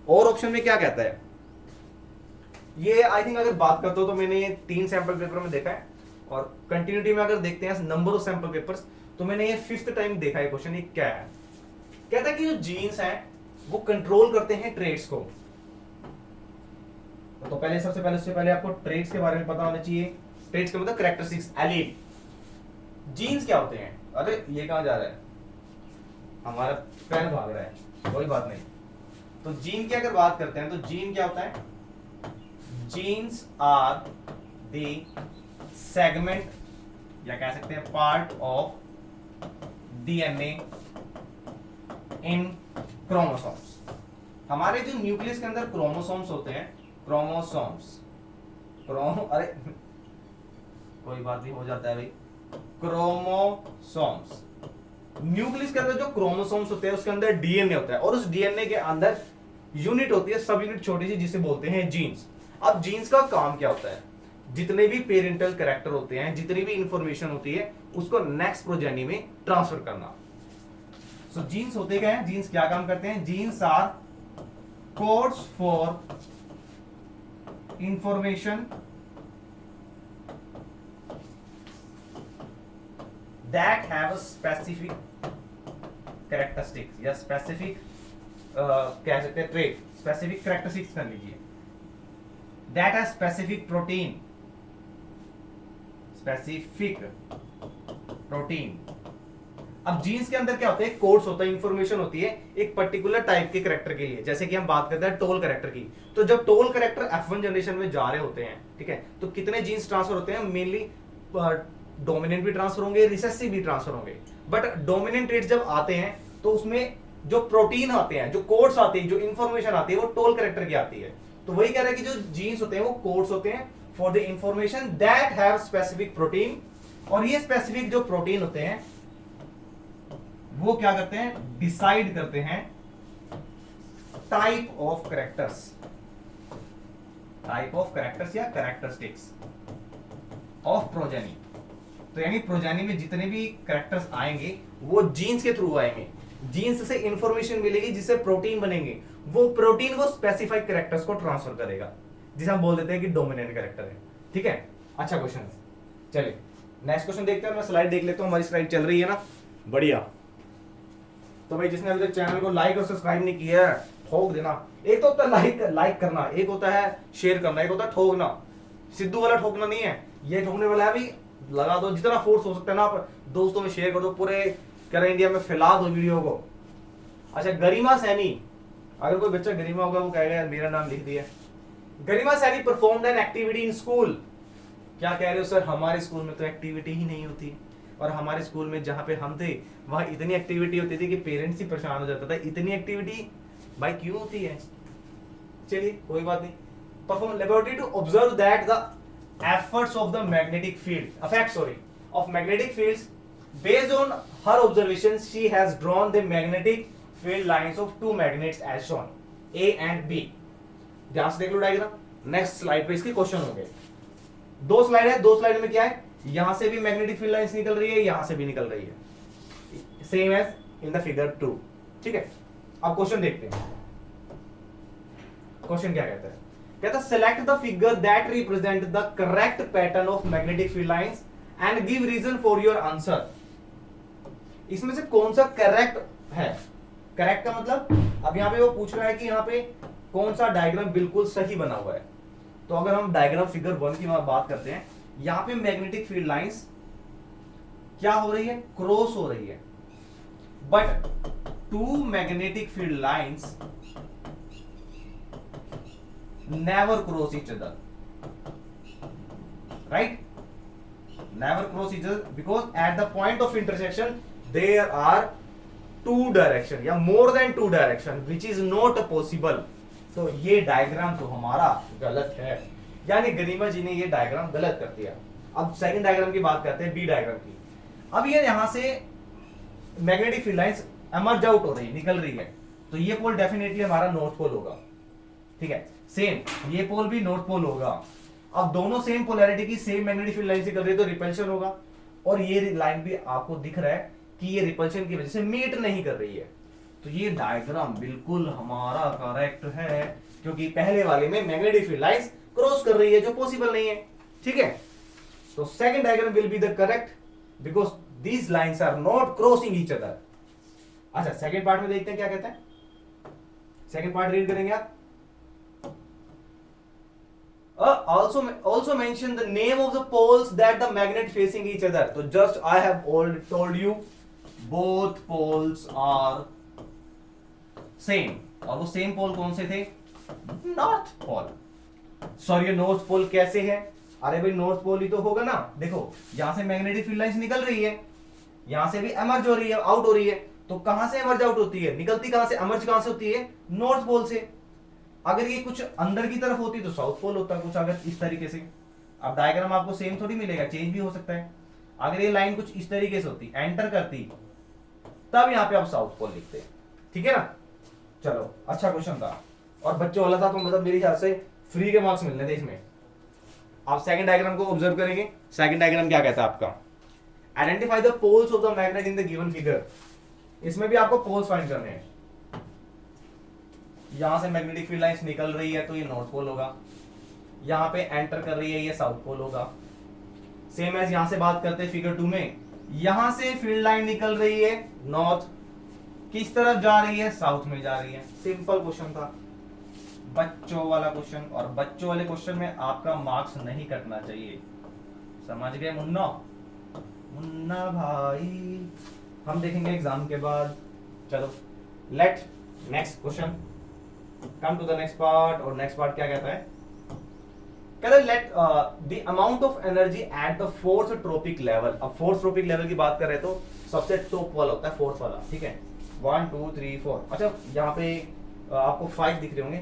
और ऑप्शन में क्या कहता है, ये आई थिंक अगर बात करते हो तो मैंने ये 3 सैंपल पेपर में देखा है, और कंटिन्यूटी में अगर देखते हैं नंबर ऑफ सैंपल पेपर्स, तो मैंने ये 5th टाइम देखा है क्वेश्चन। ये क्या है, कहता है कि जो जीन्स हैं वो कंट्रोल करते हैं ट्रेड्स को। तो पहले सबसे पहले आपको ट्रेड्स के बारे में पता होना चाहिए। ट्रेड्स का मतलब कैरेक्टरिस्टिक्स, एलीट। जीन्स क्या होते हैं, अरे ये कहां जा रहा है, हमारा पेन भाग रहा है, कोई बात नहीं। तो जीन की अगर बात करते हैं तो जीन क्या होता है, जीन्स आर द सेगमेंट, या कह सकते हैं part of DNA in chromosomes. हमारे जो न्यूक्लियस के अंदर क्रोमोसोम्स होते हैं, अरे कोई बात नहीं, हो जाता है भाई, क्रोमोसोम्स। न्यूक्लियस के अंदर जो क्रोमोसोम्स होते हैं उसके अंदर डीएनए होता है, और उस डीएनए के अंदर यूनिट होती है, सब यूनिट छोटी सी, जिसे बोलते हैं जीन्स। अब जीन्स का काम क्या होता है, जितने भी पेरेंटल कैरेक्टर होते हैं, जितनी भी इंफॉर्मेशन होती है, उसको नेक्स्ट प्रोजेनी में ट्रांसफर करना। सो जीन्स होते क्या हैं, जीन्स क्या काम करते हैं, genes are codes for information that have a specific characteristics या specific कह सकते हैं trait, specific characteristics कर लीजिए, that has specific protein अब जीन्स के अंदर क्या होता है, कोड्स होता है, इंफॉर्मेशन होती है एक पर्टिकुलर टाइप के कैरेक्टर के लिए। जैसे कि हम बात करते हैं टोल कैरेक्टर की, तो जब टोल कैरेक्टर F1 जनरेशन में जा रहे होते हैं, ठीक है, तो कितने जीन्स ट्रांसफर होते हैं, मेनली डोमिनेंट भी ट्रांसफर होंगे, रिसेसिव भी ट्रांसफर होंगे। बट डोमिनेंट ट्रेट जब आते हैं तो उसमें जो प्रोटीन आते हैं, जो कोड्स आते हैं, जो इंफॉर्मेशन आती है, वो टोल कैरेक्टर की आती है। तो वही कह रहा है कि जो जीन्स होते हैं वो कोड्स होते हैं for the information that have specific protein, और ये स्पेसिफिक जो प्रोटीन होते हैं वो क्या करते हैं, डिसाइड करते हैं type of characters, type of characters या कैरेक्टरिस्टिक्स ऑफ प्रोजेनी। तो यानी प्रोजेनी में जितने भी कैरेक्टर्स आएंगे वो जीन्स के थ्रू आएंगे, जीन्स से इंफॉर्मेशन मिलेगी जिससे प्रोटीन बनेंगे, वो प्रोटीन वो स्पेसिफाइड कैरेक्टर्स को ट्रांसफर करेगा, जिसे हम बोल देते हैं कि डोमिनेंट कैरेक्टर है। ठीक है, अच्छा क्वेश्चन है। चलिए नेक्स्ट क्वेश्चन देखते हैं। मैं स्लाइड देख लेता हूं, हमारी स्लाइड चल रही है ना, बढ़िया। तो भाई जिसने अभी तक चैनल को लाइक और सब्सक्राइब नहीं किया है, ठोक देना। एक तो होता है लाइक करना, एक होता है शेयर करना, एक होता है ठोकना। सिद्धू वाला ठोकना नहीं है, ये ठोकने वाला है। अभी लगा दो, जितना फोर्स हो सकता है ना, आप दोस्तों में शेयर कर दो, पूरे कह रहे इंडिया में फैला दो वीडियो को। अच्छा, गरिमा सैनी, अगर कोई बच्चा गरिमा होगा वो कहेगा मेरा नाम लिख दिया। Garima Saini performed an activity in school. क्या कह रहे हो सर, हमारे स्कूल में तो एक्टिविटी ही नहीं होती, और हमारे स्कूल में जहां पे हम थे वहां इतनी एक्टिविटी होती थी कि पेरेंट्स ही परेशान हो जाता था। इतनी एक्टिविटी भाई क्यों होती है? चलिए कोई बात नहीं। Perform laboratory to observe that the efforts of the magnetic field of magnetic fields. Based on her observations, she has drawn the magnetic field lines of two magnets as shown, A and B. ध्यान से देख लो diagram. Next slide पे इसके question होंगे। दो slide है, दो slide में क्या है, यहां से भी मैग्नेटिक फील्ड लाइंस निकल रही है, यहां से भी निकल रही है, same as in the figure 2। ठीक है, अब क्वेश्चन देखते हैं। क्वेश्चन क्या कहता है? कहता select the figure that represent the correct pattern of magnetic field lines and give reason for your answer. इसमें से कौन सा करेक्ट है? करेक्ट का मतलब अब यहां पे वो पूछ रहा है कि यहां पे कौन सा डायग्राम बिल्कुल सही बना हुआ है। तो अगर हम डायग्राम फिगर 1 की बात करते हैं, यहां पे मैग्नेटिक फील्ड लाइंस क्या हो रही है, क्रॉस हो रही है, but two magnetic field lines never cross each other, right? Never cross each other because at the point of intersection there are two direction या more than two direction which is not possible। तो ये diagram तो हमारा गलत है, यानी गरिमा जी ने ये डायग्राम गलत कर दिया। अब सेकंड डायग्राम की बात करते हैं, बी डायग्राम की। अब ये यहां से magnetic field lines emerge out हो रही, निकल रही है, तो ये पोल डेफिनेटली हमारा नॉर्थ पोल होगा। ठीक है, सेम ये पोल भी नॉर्थ पोल होगा। अब दोनों सेम पोलैरिटी की सेम मैग्नेटिक फील्ड लाइन से कर रही है तो रिपल्शन होगा, और ये लाइन भी आपको दिख रहा है कि ये रिपल्शन की वजह से मीट नहीं कर रही है। तो ये डायग्राम बिल्कुल हमारा करेक्ट है, क्योंकि पहले वाले में मैग्नेटिक फील्ड लाइंस क्रॉस कर रही है, जो पॉसिबल नहीं है। ठीक है, तो second diagram will be the correct because these lines are not crossing each other. अच्छा, सेकंड पार्ट में देखते हैं क्या कहते हैं। सेकंड पार्ट रीड करेंगे आप। Also mention the name of the poles that the magnet facing each other. So just I have already told you both poles are same, और वो सेम पोल कौन से थे? North pole. Sorry, north pole कैसे है? अरे भाई north pole ही तो होगा ना। देखो यहां से मैग्नेटिक फील्ड लाइंस निकल रही है, यहां से भी एमर्ज हो रही है, आउट हो रही है। तो कहां से एमर्ज आउट होती है, निकलती कहां से, एमर्ज कहां से होती है? नॉर्थ पोल से। अगर ये कुछ अंदर की तरफ होती तो साउथ पोल होता, कुछ अगर इस तरीके से। अब डायग्राम आपको सेम थोड़ी मिलेगा, चेंज भी हो सकता है। अगर ये लाइन कुछ इस तरीके से होती, एंटर करती, तब यहाँ पे आप साउथ पोल लिखते। ठीक है ना, चलो अच्छा क्वेश्चन था और बच्चों वाला था, तो मतलब मेरे ख्याल से फ्री के मार्क्स मिलने थे इसमें। आप सेकंड डायग्राम को ऑब्जर्व करेंगे। सेकंड डायग्राम क्या कहता है आपका? Identify the poles of the magnet in the given figure. इसमें भी आपको पोल्स फाइंड करने हैं। यहां से मैग्नेटिक फील्ड लाइंस निकल रही है तो ये नॉर्थ पोल होगा, यहां पे एंटर कर रही है ये साउथ पोल होगा। सेम एज यहां से बात करते हैं फिगर 2 में, यहां से फील्ड लाइन निकल रही है नॉर्थ, किस तरफ जा रही है? साउथ में जा रही है। सिंपल क्वेश्चन था, बच्चों वाला क्वेश्चन, और बच्चों वाले क्वेश्चन में आपका मार्क्स नहीं कटना चाहिए। समझ गए मुन्ना? मुन्ना भाई, हम देखेंगे एग्जाम के बाद। चलो let next question come to the next part. और नेक्स्ट पार्ट क्या कहता है? कहता है let the amount of energy at the fourth trophic level. अब फोर्थ ट्रोपिक लेवल की बात कर रहे हैं तो सबसे टॉप वाला होता है फोर्थ वाला। ठीक है, 1 2 3 4। अच्छा, यहाँ पे आपको 5 दिख रहे होंगे,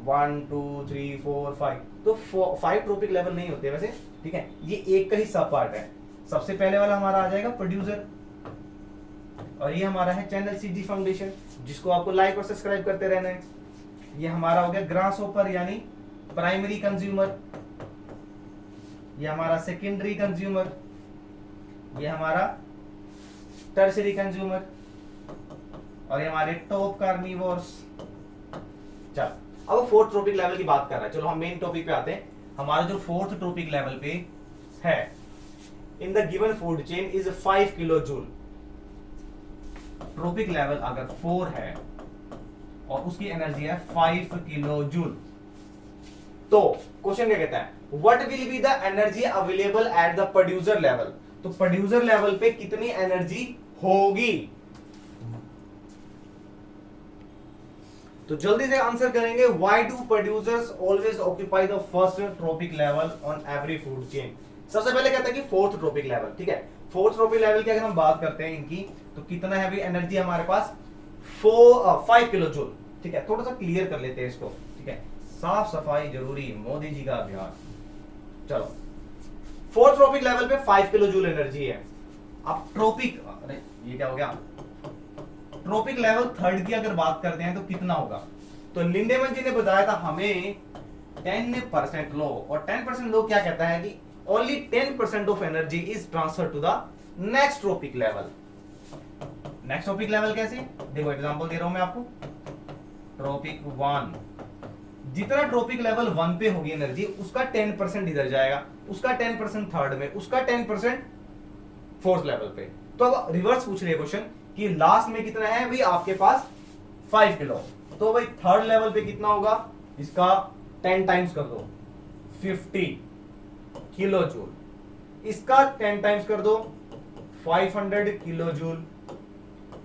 1 2 3 4 5। तो 5 ट्रोपिक लेवल नहीं होते वैसे। ठीक है, ये एक का ही सब पार्ट है। सबसे पहले वाला हमारा आ जाएगा प्रोड्यूसर, और ये हमारा है चैनल सीजी फाउंडेशन, जिसको आपको लाइक और सब्सक्राइब करते रहना है। ये हमारा हो गया ग्रासहोपर यानी प्राइमरी कंज्यूमर, ये हमारा सेकेंडरी कंज्यूमर, ये हमारा टर्शरी कंज्यूमर, और ये हमारे टॉप कार्निवोर्स। चल अब फोर्थ ट्रॉपिक लेवल की बात कर रहा है। चलो हम मेन टॉपिक पे आते हैं। हमारा जो फोर्थ ट्रॉपिक लेवल पे है, इन the given food chain is 5 kilo joule. Trophic level अगर 4 है और उसकी एनर्जी है 5 किलो जूल, तो क्वेश्चन क्या कहता है, what will be the energy available at the producer level. तो प्रोड्यूसर लेवल पे कितनी एनर्जी होगी। तो जल्दी से आंसर करेंगे, why do producers always occupy the first trophic level on every food chain. सबसे पहले कहता है कि फोर्थ ट्रॉपिक लेवल, ठीक है। फोर्थ ट्रॉपिक लेवल की अगर हम बात करते हैं इनकी, तो कितना है अभी एनर्जी हमारे पास 5 किलो जूल, ठीक है। थोड़ा सा क्लियर कर लेते हैं इसको, ठीक है। साफ सफाई जरूरी, मोदी जी का अभियान। चलो फोर्थ ट्रॉपिक लेवल पे 5 किलो जूल एनर्जी है। अब ट्रॉपिक, अरे ये क्या हो गया, ट्रॉपिक लेवल थर्ड की अगर बात करते हैं तो कितना होगा। तो लिंडेमैन जी ने बताया था हमें 10% लो, और 10% लो क्या कहता है कि only 10% of energy is transfer to the next trophic level. Next trophic level कैसे, देखो एग्जांपल दे रहा हूं मैं आपको। ट्रॉपिक 1, जितना ट्रॉपिक लेवल 1 पे होगी एनर्जी, उसका 10% इधर जाएगा, उसका 10% थर्ड में, उसका 10% फोर्थ लेवल पे। तो अब रिवर्स पूछ रही है क्वेश्चन कि लास्ट में कितना है भाई आपके पास 5 किलो, तो भाई थर्ड लेवल पे कितना होगा, इसका 10 टाइम्स कर दो 50 किलो जूल, इसका 10 टाइम्स कर दो 500 किलो जूल,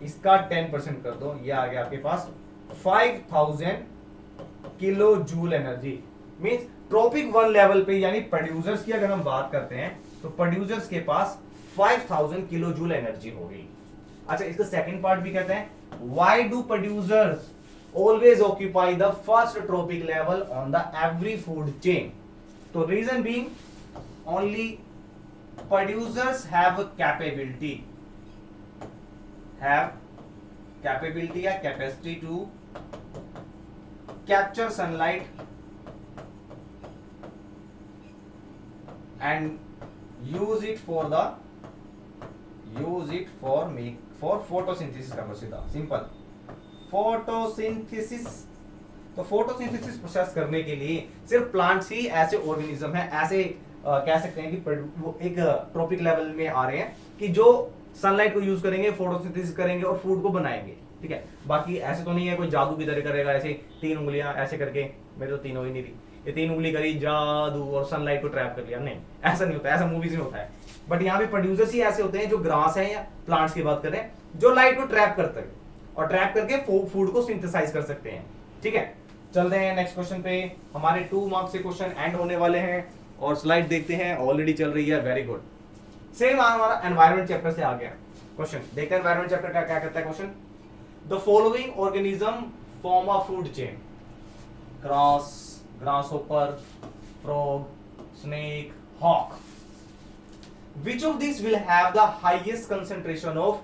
इसका 10% कर दो, ये आ गया आपके पास 5000 kilo joule energy. Means trophic 1 level पे यानी प्रोड्यूसर्स की अगर हम बात करते हैं तो प्रोड्यूसर्स के पास 5000 किलो जूल एनर्जी होगी। अच्छा, इसका सेकंड पार्ट भी कहते हैं, why do producers always occupy the first trophic level on the every food chain. तो reason being only producers have capability या capacity to capture sunlight and use it for photosynthesis कर लो सीधा, simple photosynthesis. तो photosynthesis process करने के लिए सिर्फ plants ही ऐसे ऑर्गेनिज्म है, ऐसे कह सकते हैं कि वो एक ट्रॉपिक लेवल में आ रहे हैं कि जो सनलाइट को यूज करेंगे, फोटोसिंथेसिस करेंगे और फूड को बनाएंगे, ठीक है। बाकी ऐसे तो नहीं है कोई जादू की तरह करेगा, ऐसे 3 उंगलियां ऐसे करके, मेरे तो 3 हो ही नहीं थी, ये 3 उंगली करी जादू और सनलाइट को ट्रैप कर लिया, नहीं ऐसा नहीं होता, ऐसा मूवीज में होता है। बट यहाँ पे प्रोड्यूसर्स ही ऐसे होते हैं जो ग्रास है या प्लांट्स की बात करें, जो लाइट को ट्रैप करते हैं और ट्रैप करके फूड को सिंथेसाइज कर सकते हैं, ठीक है। चलते हैं नेक्स्ट क्वेश्चन पे। हमारे 2 मार्क्स से क्वेश्चन एंड होने वाले हैं और स्लाइड देखते हैं, ऑलरेडी चल रही है, वेरी गुड। सेम हमारा एनवायरमेंट चैप्टर से आ गया क्वेश्चन, देखते हैं एनवायरमेंट चैप्टर क्या कहता है question. The following organism form a food chain: grasshopper, frog, snake, hawk. Which of these will have the highest concentration of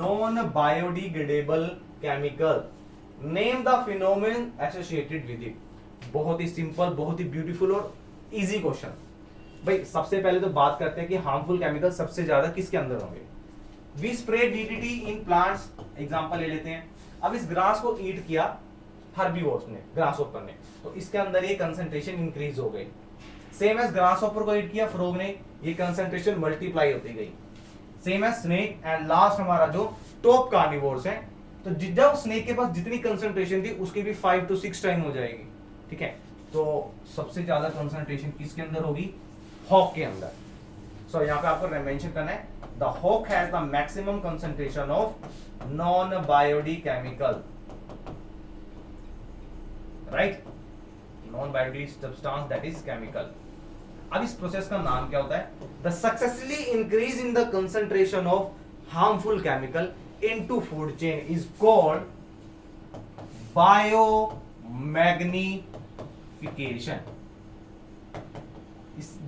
non-biodegradable chemical? Name the phenomenon associated with it. बहुत ही simple, बहुत ही beautiful और easy question. भाई सबसे पहले तो बात करते हैं कि हार्मफुल केमिकल सबसे ज्यादा किसके अंदर होंगे। We spray DDT in plants, example ले लेते हैं। अब इस ग्रास को ईट किया हर्बीवोर्स ने, ग्रासहोपर ने, तो इसके अंदर ये कंसंट्रेशन इंक्रीज हो गई। सेम एज ग्रासहोपर को ईट किया फ्रॉग ने, ये कंसंट्रेशन मल्टीप्लाई होती गई। Same as snake and last हमारा जो टॉप कार्निवोर्स है, तो जब स्नेक के पास जितनी कंसंट्रेशन थी उसकी भी 5 to 6 टाइम हो जाएगी, ठीक है। तो सबसे ज्यादा कंसंट्रेशन किसके अंदर होगी, हॉक के अंदर। सो यहाँ पे आपको मेंशन करना है, the hawk has the maximum concentration of non-biodegradable chemical, right? Non-biodegradable substance that is chemical. अब इस प्रोसेस का नाम क्या होता है, the successfully increase in the concentration of harmful chemical into food chain is called biomagnification,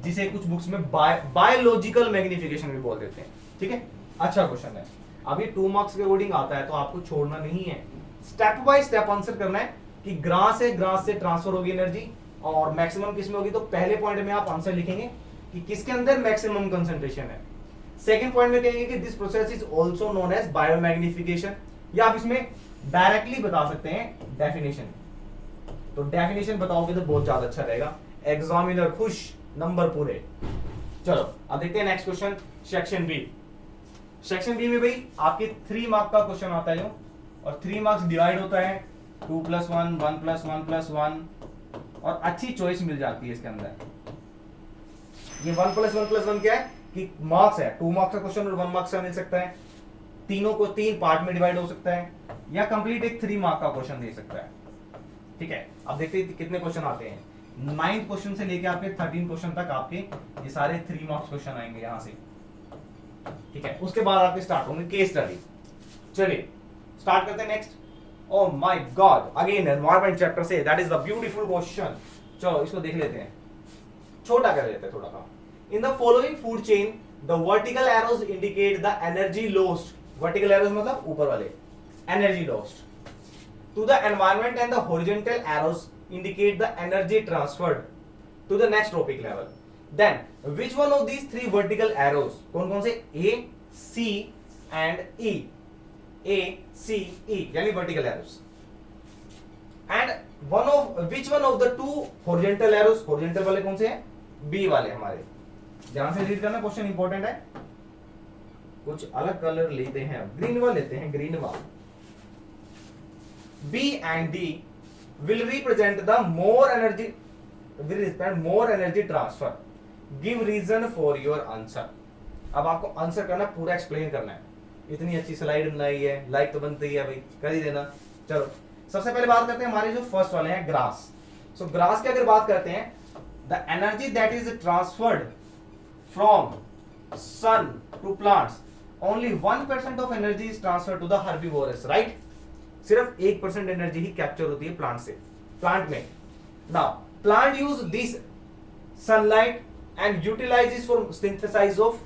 जिसे कुछ books में बायोलॉजिकल मैग्निफिकेशन भी बोल देते हैं, ठीक है। अच्छा क्वेश्चन है, अब ये 2 मार्क्स के अकॉर्डिंग आता है तो आपको छोड़ना नहीं है, स्टेप बाय स्टेप आंसर करना है कि ग्रास से ट्रांसफर होगी एनर्जी और मैक्सिमम किस में होगी। तो पहले पॉइंट में आप आंसर लिखेंगे कि किसके अंदर मैक्सिमम कंसंट्रेशन है। सेकंड पॉइंट में कहेंगे कि this process is also known as biomagnification, या आप इसमें डायरेक्टली बता सकते हैं डेफिनेशन। तो डेफिनेशन बताओगे तो बहुत ज्यादा अच्छा रहेगा, एग्जामिनर खुश, नंबर पूरे। चलो अब देखते हैं next question, section B. Section B में भाई आपके 3 मार्क का क्वेश्चन आता है जो, और 3 मार्क्स डिवाइड होता है 2 + 1 1 + 1 + 1, और अच्छी चॉइस मिल जाती है इसके अंदर। ये 1 + 1 + 1 क्या है कि मार्क्स है, 2 मार्क्स का क्वेश्चन और 1 मार्क्स का मिल सकता है, तीनों को 3 पार्ट में डिवाइड हो सकता है, या कंप्लीट एक 3 मार्क का क्वेश्चन दे सकता है। ठीक है, अब देखते हैं कितने क्वेश्चन आते हैं। 9th क्वेश्चन से लेके आपके 13 क्वेश्चन तक आपके ये सारे 3 मार्क्स क्वेश्चन आएंगे यहां से। ठीक है, उसके बाद आपके स्टार्ट होंगे केस स्टडी। चलिए स्टार्ट करते हैं next. Oh my god, again environment chapter से, that is the beautiful question. चलो इसको देख लेते हैं, छोटा कर लेते हैं थोड़ा सा। In the following food chain the vertical arrows indicate the energy lost, vertical arrows मतलब ऊपर वाले, energy lost to the environment, and the horizontal arrows indicate the energy transferred to the next tropic level. Then which one of these 3 vertical arrows, कौन कौन से, A, C and E, A, C, E यानी vertical arrows, and which one of the 2 horizontal arrows, horizontal वाले कौन से हैं, B वाले हमारे। ध्यान से रीड करना, क्वेश्चन इंपॉर्टेंट है। कुछ अलग कलर लेते हैं, ग्रीन वाला लेते हैं, ग्रीन वाला। B and D will represent the more energy transfer. Give reason for your answer. अब आपको आंसर करना, पूरा एक्सप्लेन करना है। इतनी अच्छी स्लाइड बनाई है, लाइक तो बनती है भाई, कर ही देना। चलो सबसे पहले बात करते हैं हमारे जो फर्स्ट वाले हैं ग्रास। सो ग्रास की अगर बात करते हैं, the energy that is transferred from sun to plants, only 1% of energy is transferred to the herbivorous, right. सिर्फ 1% एनर्जी ही कैप्चर होती है प्लांट से, प्लांट में। Now plant use this sunlight and utilises for synthesise of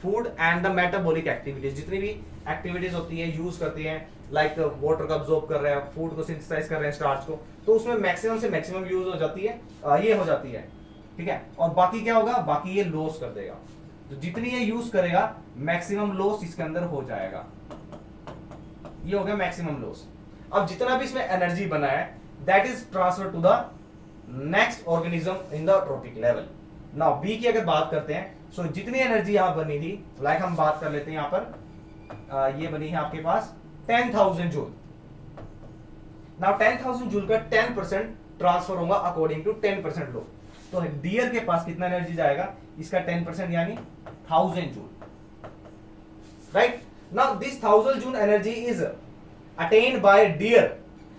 food and the metabolic activities, जितनी भी activities होती है use करती हैं, लाइक वाटर को अब्सॉर्ब कर रहे हैं, फूड को सिंथेसाइज कर रहे हैं, स्टार्च को, तो उसमें मैक्सिमम से मैक्सिमम यूज हो जाती है, ये हो जाती है। ठीक है, और बाकी क्या होगा, बाकी ये लॉस कर देगा। तो जितनी ये यूज करेगा मैक्सिमम लॉस इसके अंदर हो जाएगा, ये हो गया मैक्सिमम लॉस। अब जितना भी इसमें एनर्जी बना है that is transfer to the next organism in the trophic level. Now B की अगर बात करते हैं, सो जितनी एनर्जी यहां बनी थी, लाइक हम बात कर लेते हैं यहां पर, ये बनी है आपके पास 10,000 जूल। नाउ 10,000 जूल का 10% ट्रांसफर होगा अकॉर्डिंग टू 10% लो। तो डियर के पास कितना एनर्जी जाएगा, इसका 10% यानी 1000 joule, right. Now this 1000 joule energy is attained by deer.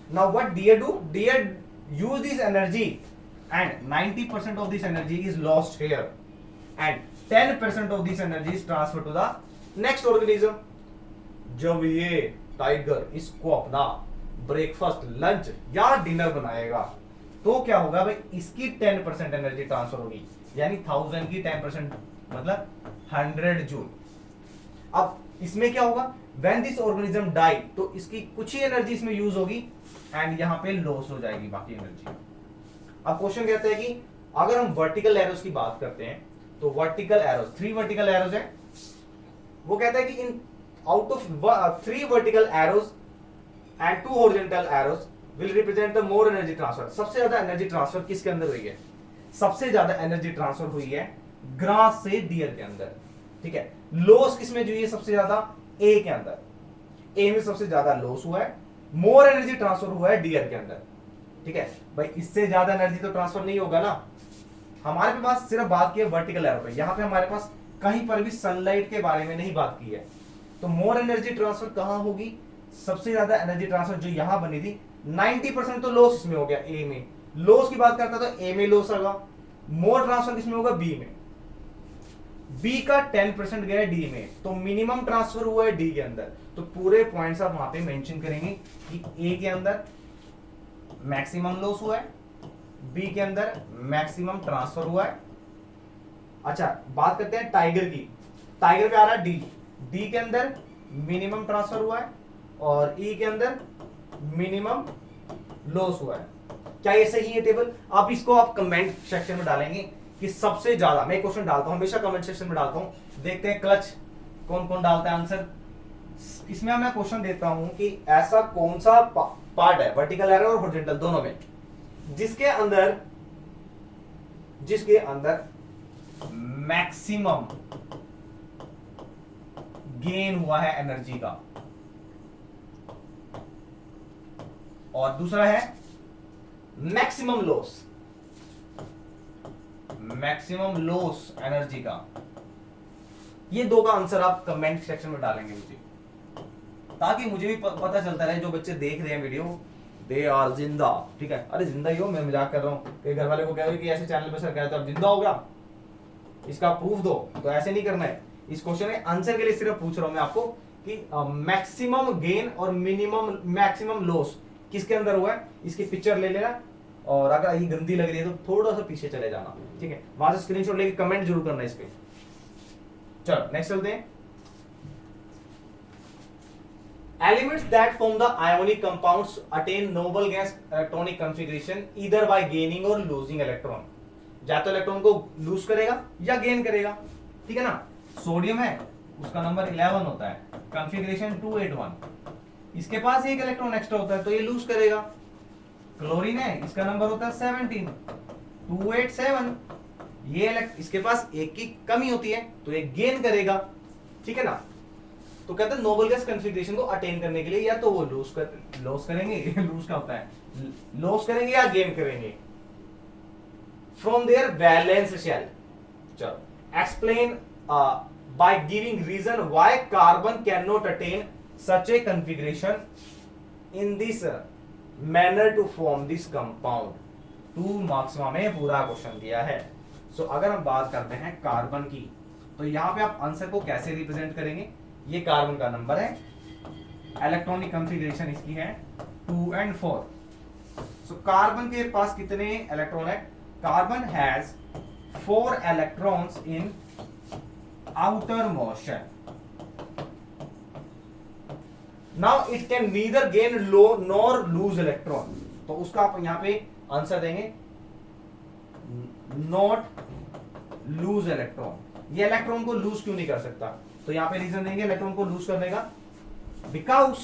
Now what deer do, deer use this energy and 90% of this energy is lost here and 10% of this energy is transferred to the next organism. जब ये tiger इसको अपना breakfast, lunch या dinner बनाएगा तो क्या होगा भाई, इसकी 10% एनर्जी ट्रांसफर होगी, यानी 1000 की 10% मतलब 100 जूल। अब इसमें क्या होगा, when this organism die, तो इसकी कुछ ही एनर्जी इसमें यूज होगी एंड यहां पे लॉस हो जाएगी बाकी एनर्जी। अब क्वेश्चन कहता है कि अगर हम वर्टिकल एरोज की बात करते हैं, तो वर्टिकल एरोज 3 वर्टिकल एरोज है। वो कहता है कि in out of 3 vertical arrows and 2 horizontal arrows will represent the more energy transfer. सबसे ज्यादा एनर्जी ट्रांसफर किसके अंदर हुई है, सबसे ज्यादा एनर्जी ट्रांसफर हुई है ग्रास से डियर के अंदर। ठीक है, लॉस किसमें जो है सबसे ज्यादा, ए के अंदर, ए में सबसे ज्यादा लॉस हुआ है, मोर एनर्जी ट्रांसफर हुआ है डियर के अंदर। ठीक है भाई, इससे ज्यादा एनर्जी तो ट्रांसफर नहीं होगा ना। हमारे पास सिर्फ बात की है वर्टिकल एरो पे, यहां पे हमारे पास कहीं पर भी सनलाइट के बारे में नहीं बात की है। तो मोर एनर्जी ट्रांसफर कहां होगी, सबसे ज्यादा एनर्जी ट्रांसफर जो यहां बनी थी 90% तो लॉस इसमें हो गया, ए में। लॉस की बात करता तो ए में लॉस होगा, मोर ट्रांसफर किसमें होगा, बी में। बी का 10% गया डी में, तो मिनिमम ट्रांसफर हुआ है डी के अंदर। तो पूरे पॉइंट्स आप वहां पे मेंशन करेंगे कि ए के अंदर मैक्सिमम लॉस हुआ है, बी के अंदर मैक्सिमम ट्रांसफर हुआ है। अच्छा बात करते हैं टाइगर की, टाइगर पे आ रहा है डी, डी के अंदर मिनिमम ट्रांसफर हुआ है और ई के अंदर मिनिमम लॉस हुआ है। क्या ये सही है टेबल? आप इसको आप कमेंट सेक्शन में डालेंगे कि सबसे ज्यादा, मैं क्वेश्चन डालता हूं हमेशा कमेंट सेक्शन में डालता हूं, देखते हैं क्लच कौन कौन डालता है आंसर। इसमें मैं क्वेश्चन देता हूं कि ऐसा कौन सा पार्ट है वर्टिकल एरर और हॉरिजॉन्टल दोनों में जिसके अंदर मैक्सिमम गेन हुआ है एनर्जी का, और दूसरा है मैक्सिमम लॉस एनर्जी का। ये दो का आंसर आप कमेंट सेक्शन में डालेंगे मुझे, ताकि मुझे भी पता चलता रहे जो बच्चे देख रहे हैं वीडियो दे आर जिंदा। ठीक है, अरे जिंदा ही हो, मैं मजाक कर रहा हूँ। कई घर वाले को कह रहे कि ऐसे चैनल पर सर कहते तो आप जिंदा हो गया, इसका प्रूफ दो। तो ऐसे नहीं करना है। इस क्वेश्चन में आंसर के लिए सिर्फ पूछ रहा हूं मैं आपको कि मैक्सिमम गेन और मैक्सिमम लॉस किसके अंदर हुआ है, इसकी पिक्चर ले लेना, और अगर ये गंदी लग रही है तो थोड़ा सा पीछे चले जाना। ठीक है, वहां से स्क्रीनशॉट लेके कमेंट जरूर करना इस पे। चलो नेक्स्ट चलते हैं। Elements that form the ionic compounds attain noble gas electronic configuration either by gaining or losing electron। या तो इलेक्ट्रॉन को लूज करेगा या गेन करेगा। ठीक है ना, सोडियम है उसका नंबर 11 होता है, कॉन्फ़िगरेशन 281, इसके पास एक इलेक्ट्रॉन एक्स्ट्रा होता है तो ये लूज करेगा। क्लोरीन है, इसका नंबर होता है 17, 287, ये इसके पास एक की कमी होती है तो ये गेन करेगा। ठीक है ना, तो कहते हैं नोबल गैस कॉन्फ़िगरेशन को अटेन करने के लिए या तो वो लॉस करेंगे लूज का होता है, लॉस करेंगे या गेन करेंगे फ्रॉम देयर वैलेंस शेल। चलो explain by giving reason why carbon can not attain such a configuration in this manner to form this compound. 2 marks में पूरा क्वेश्चन दिया है। सो अगर हम बात करते हैं कार्बन की, तो यहां पे आप आंसर को कैसे रिप्रेजेंट करेंगे? ये कार्बन का नंबर है, इलेक्ट्रॉनिक कॉन्फ़िगरेशन इसकी है 2 और 4। सो कार्बन के पास कितने इलेक्ट्रॉन है? Carbon has 4 electrons in outer motion. Now it can neither gain low nor loose electron. तो उसका आप यहां पे आंसर देंगे नॉट लूज इलेक्ट्रॉन। ये इलेक्ट्रॉन को लूज क्यों नहीं कर सकता? तो यहां पे रीजन देंगे इलेक्ट्रॉन को लूज करने का, because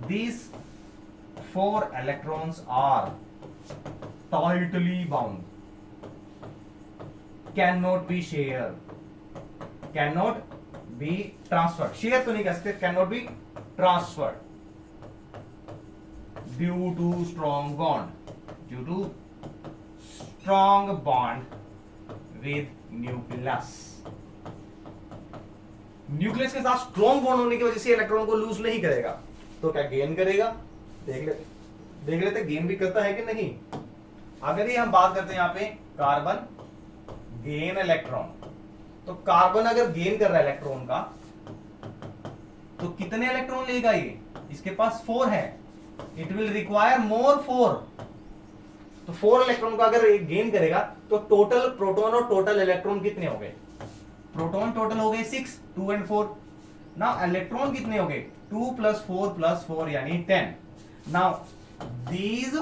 these 4 electrons are tightly bound, cannot be shared, cannot be transferred। share तो नहीं कह सकते, cannot be transferred due to strong bond, due to strong bond with nucleus। Nucleus के साथ स्ट्रॉन्ग बॉन्ड होने की वजह से इलेक्ट्रॉन को लूज नहीं करेगा, तो क्या गेन करेगा? देख लेते गेन भी करता है कि नहीं। अगर ये हम बात करते हैं यहाँ पे कार्बन गेन इलेक्ट्रॉन, तो कार्बन अगर गेन कर रहा है इलेक्ट्रॉन का तो कितने इलेक्ट्रॉन लेगा ये? इसके पास 4 है, इट विल रिक्वायर मोर 4। तो 4 इलेक्ट्रॉन का अगर गेन करेगा तो टोटल प्रोटॉन और टोटल इलेक्ट्रॉन कितने हो गए? प्रोटॉन टोटल हो गए 6, 2 और 4। नाउ इलेक्ट्रॉन कितने हो गए? 2 + 4 यानी 10। Now these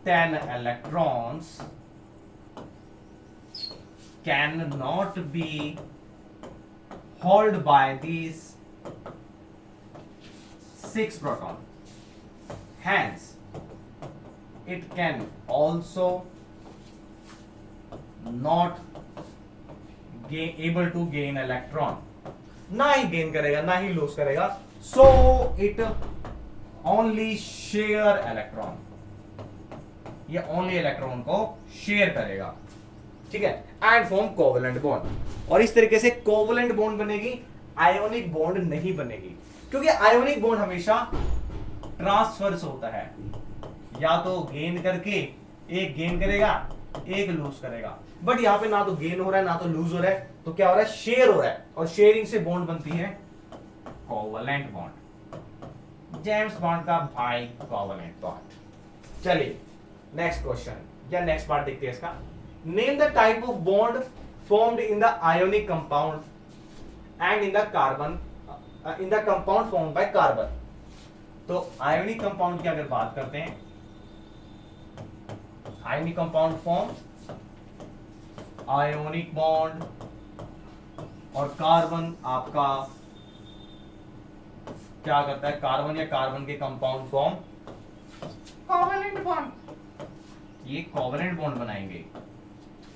10 electrons cannot be held by these 6 proton, hence it can also not able to gain electron। ना ही गेन करेगा ना ही लूज करेगा, so it only share electron, ये ओनली इलेक्ट्रॉन को शेयर करेगा। ठीक है, एंड फॉर्म कोवेलेंट बॉन्ड। और इस तरीके से कोवेलेंट बॉन्ड बनेगी, आयोनिक बॉन्ड नहीं बनेगी, क्योंकि आयोनिक बॉन्ड हमेशा ट्रांसफर्स होता है, या तो गेन करके एक गेन करेगा एक लूज करेगा। बट यहां पे ना तो गेन हो रहा है ना तो लूज हो रहा है, तो क्या हो रहा है? शेयर हो रहा है, और शेयरिंग से बॉन्ड बनती है कोवेलेंट बॉन्ड। जेम्स बॉन्ड का भाई कोवेलेंट बॉन्ड। चलिए नेक्स्ट क्वेश्चन या नेक्स्ट पार्ट देखते हैं इसका। Name the type of bond formed in the ionic compound and in the carbon in the compound form by carbon. तो आयोनिक कंपाउंड की अगर बात करते हैं, ionic compound form ionic bond और कार्बन आपका क्या करता है, कार्बन या कार्बन के कंपाउंड फॉर्म कोवेलेंट बॉन्ड, ये कोवेलेंट बॉन्ड बनाएंगे,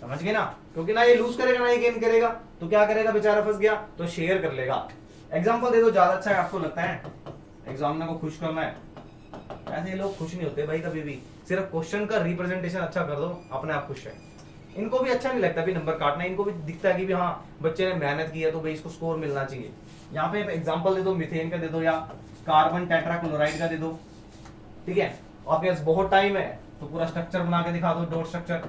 समझ गए ना, क्योंकि ना ये लूज करेगा ना ये गेन करेगा, तो क्या करेगा बेचारा, फंस गया तो शेयर कर लेगा। एग्जांपल दे दो, ज्यादा अच्छा है आपको लगता है एग्जामिनर को खुश करना है, ऐसे ये लोग खुश नहीं होते भाई कभी भी, सिर्फ क्वेश्चन का रिप्रेजेंटेशन अच्छा कर दो अपने आप खुश है। इनको भी अच्छा नहीं लगता भी नंबर काटना, इनको भी दिखता है कि भी हाँ बच्चे ने मेहनत की है तो भाई इसको स्कोर मिलना चाहिए। यहाँ पे एग्जांपल दे दो, मिथेन का दे दो या कार्बन टेट्राक्लोराइड का दे दो, ठीक है, आपके पास बहुत टाइम है तो पूरा स्ट्रक्चर बना के दिखा दो, डॉट स्ट्रक्चर,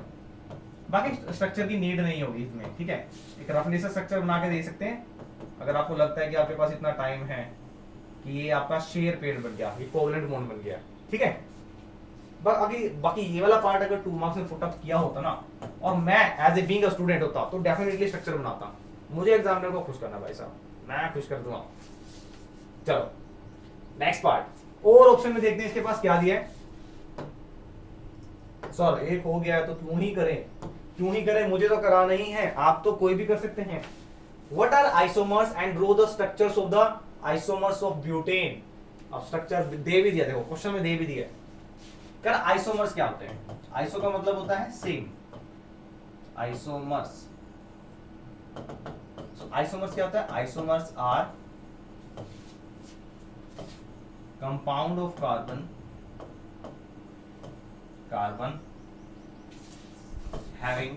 बाकी स्ट्रक्चर की नीड नहीं होगी इसमें, ठीक है, एक रफली सा स्ट्रक्चर बना के दे सकते हैं अगर आपको लगता है कि आपके पास इतना टाइम है कि ये आपका शेयर पेयर बन गया, ये कोवेलेंट बॉन्ड बन गया, ठीक है। बाकी ये वाला पार्ट अगर 2 मार्क्स में फुटअप किया होता ना, और मैं as a being a student होता तो डेफिनेटली स्ट्रक्चर बनाता। मुझे एग्जामिनर को खुश करना भाई साहब, मैं खुश कर दूंगा। चलो नेक्स्ट पार्ट, और ऑप्शन में देखते हैं इसके पास क्या दिया है। सर एक हो गया है तो क्यों ही करें, मुझे तो कराना ही है, आप तो कोई भी कर सकते हैं। What are isomers and draw the structures of the isomers of butane. अब स्ट्रक्चर दे भी दिया, देखो क्वेश्चन में दे भी दिया। कर आइसोमर्स क्या होते हैं, आइसो का मतलब होता है सेम, आइसोमर्स, आइसोमर्स क्या होता है, isomers are compound of carbon having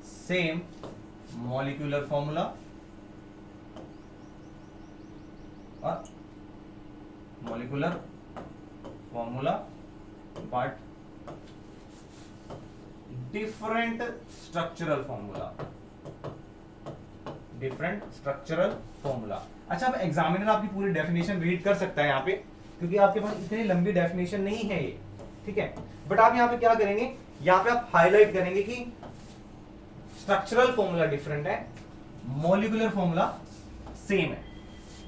same molecular formula or molecular formula but different structural formula, अच्छा अब एग्जामिनर आपकी पूरी डेफिनेशन रीड कर सकता है यहाँ पे, क्योंकि आपके पास इतनी लंबी डेफिनेशन नहीं है ये, ठीक है, बट आप यहाँ पे क्या करेंगे, यहाँ पे आप हाईलाइट करेंगे कि स्ट्रक्चरल फॉर्मूला डिफरेंट है, मॉलिक्यूलर फॉर्मूला सेम है,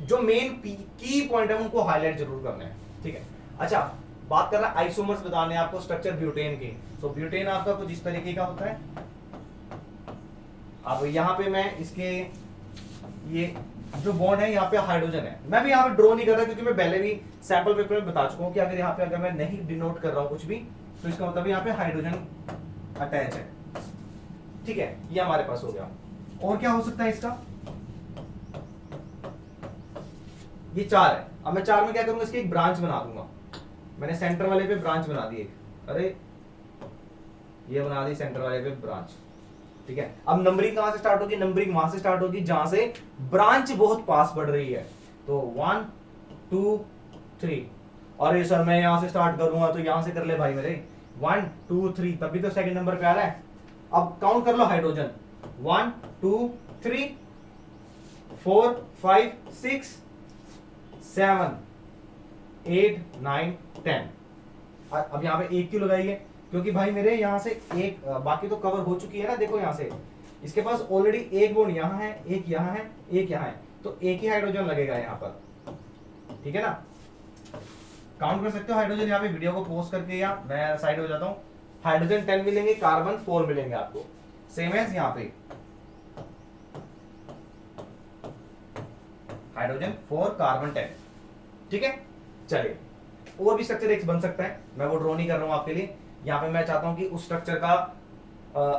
जो मेन की पॉइंट है उनको हाईलाइट जरूर करना है, ठीक है। अच्छा बात कर रहा है आइसोमर्स बताने आपको स्ट्रक्चर ब्यूटेन के, तो ब्यूटेन आपका कुछ इस तरीके का होता है। अब यहाँ पे मैं इसके ये जो बॉन्ड है यहाँ पे हाइड्रोजन है, मैं भी यहाँ पे ड्रॉ नहीं कर रहा क्योंकि मैं पहले भी सैंपल पेपर में बता चुका हूँ कि अगर यहाँ पे अगर मैं नहीं डिनोट कर रहा हूँ कुछ भी तो इसका मतलब यहाँ पे हाइड्रोजन अटैच है, ठीक है, ये हमारे पास हो गया। और क्या हो सकता है इसका, ये 4 है, अब मैं 4 में क्या करूंगा, इसकी एक ब्रांच बना दूंगा, मैंने सेंटर वाले पे ब्रांच बना दी एक, अरे ये बना दी सेंटर वाले पे ब्रांच, ठीक है। अब नंबरिंग कहां से स्टार्ट होगी, नंबरिंग वहां से स्टार्ट होगी जहां से ब्रांच बहुत पास बढ़ रही है, तो 1 2 3, और ये सर मैं यहां से स्टार्ट करूंगा तो यहां से कर ले भाई मेरे, 1 2 3 तभी तो सेकंड नंबर पे आ रहा है। अब काउंट कर लो हाइड्रोजन, 1 2 3 4 5 6 7 8 9 10, अब यहाँ पे 1 क्यों लगाइए, क्योंकि भाई मेरे यहाँ से एक, बाकी तो कवर हो चुकी है ना, देखो यहाँ से इसके पास ऑलरेडी एक बॉन्ड यहाँ है, एक यहाँ है, एक यहाँ है, तो एक ही हाइड्रोजन लगेगा यहाँ पर, ठीक है ना। काउंट कर सकते हो हाइड्रोजन, यहाँ पे वीडियो को पॉज करके या मैं साइड हो जाता हूँ, हाइड्रोजन 10 मिलेंगे, कार्बन 4 मिलेंगे आपको, सेम एज यहाँ पे हाइड्रोजन 4 कार्बन 10, ठीक है। चलिए और भी स्ट्रक्चर एक बन सकता है, मैं वो ड्रॉ नहीं कर रहा हूं आपके लिए, यहाँ पे मैं चाहता हूं कि उस स्ट्रक्चर का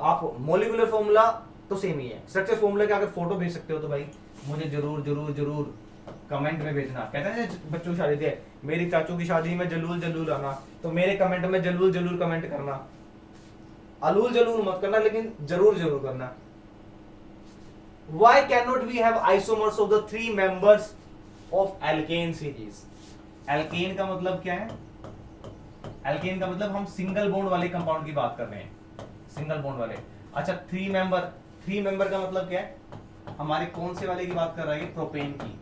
आप मॉलिक्यूलर फॉर्मूला तो सेम ही है, स्ट्रक्चर फॉर्मूला का अगर फोटो भेज सकते हो तो भाई मुझे जरूर जरूर जरूर कमेंट में भेजना। कहते हैं बच्चों की शादी थी, मेरी चाचू की शादी में जलूल जलूल आना, तो मेरे कमेंट में जलूल जलूल कमेंट करना, अलूल जलूल मत करना लेकिन जरूर जरूर करना। Why cannot we have isomers of the 3 members of alkane series? Alkane का मतलब क्या है, एल्केन का मतलब हम सिंगल बॉन्ड वाले कंपाउंड की बात कर रहे हैं, सिंगल बॉन्ड वाले। अच्छा 3 मेंबर का मतलब क्या है, हमारे कौन से वाले की बात कर रहा है, प्रोपेन की।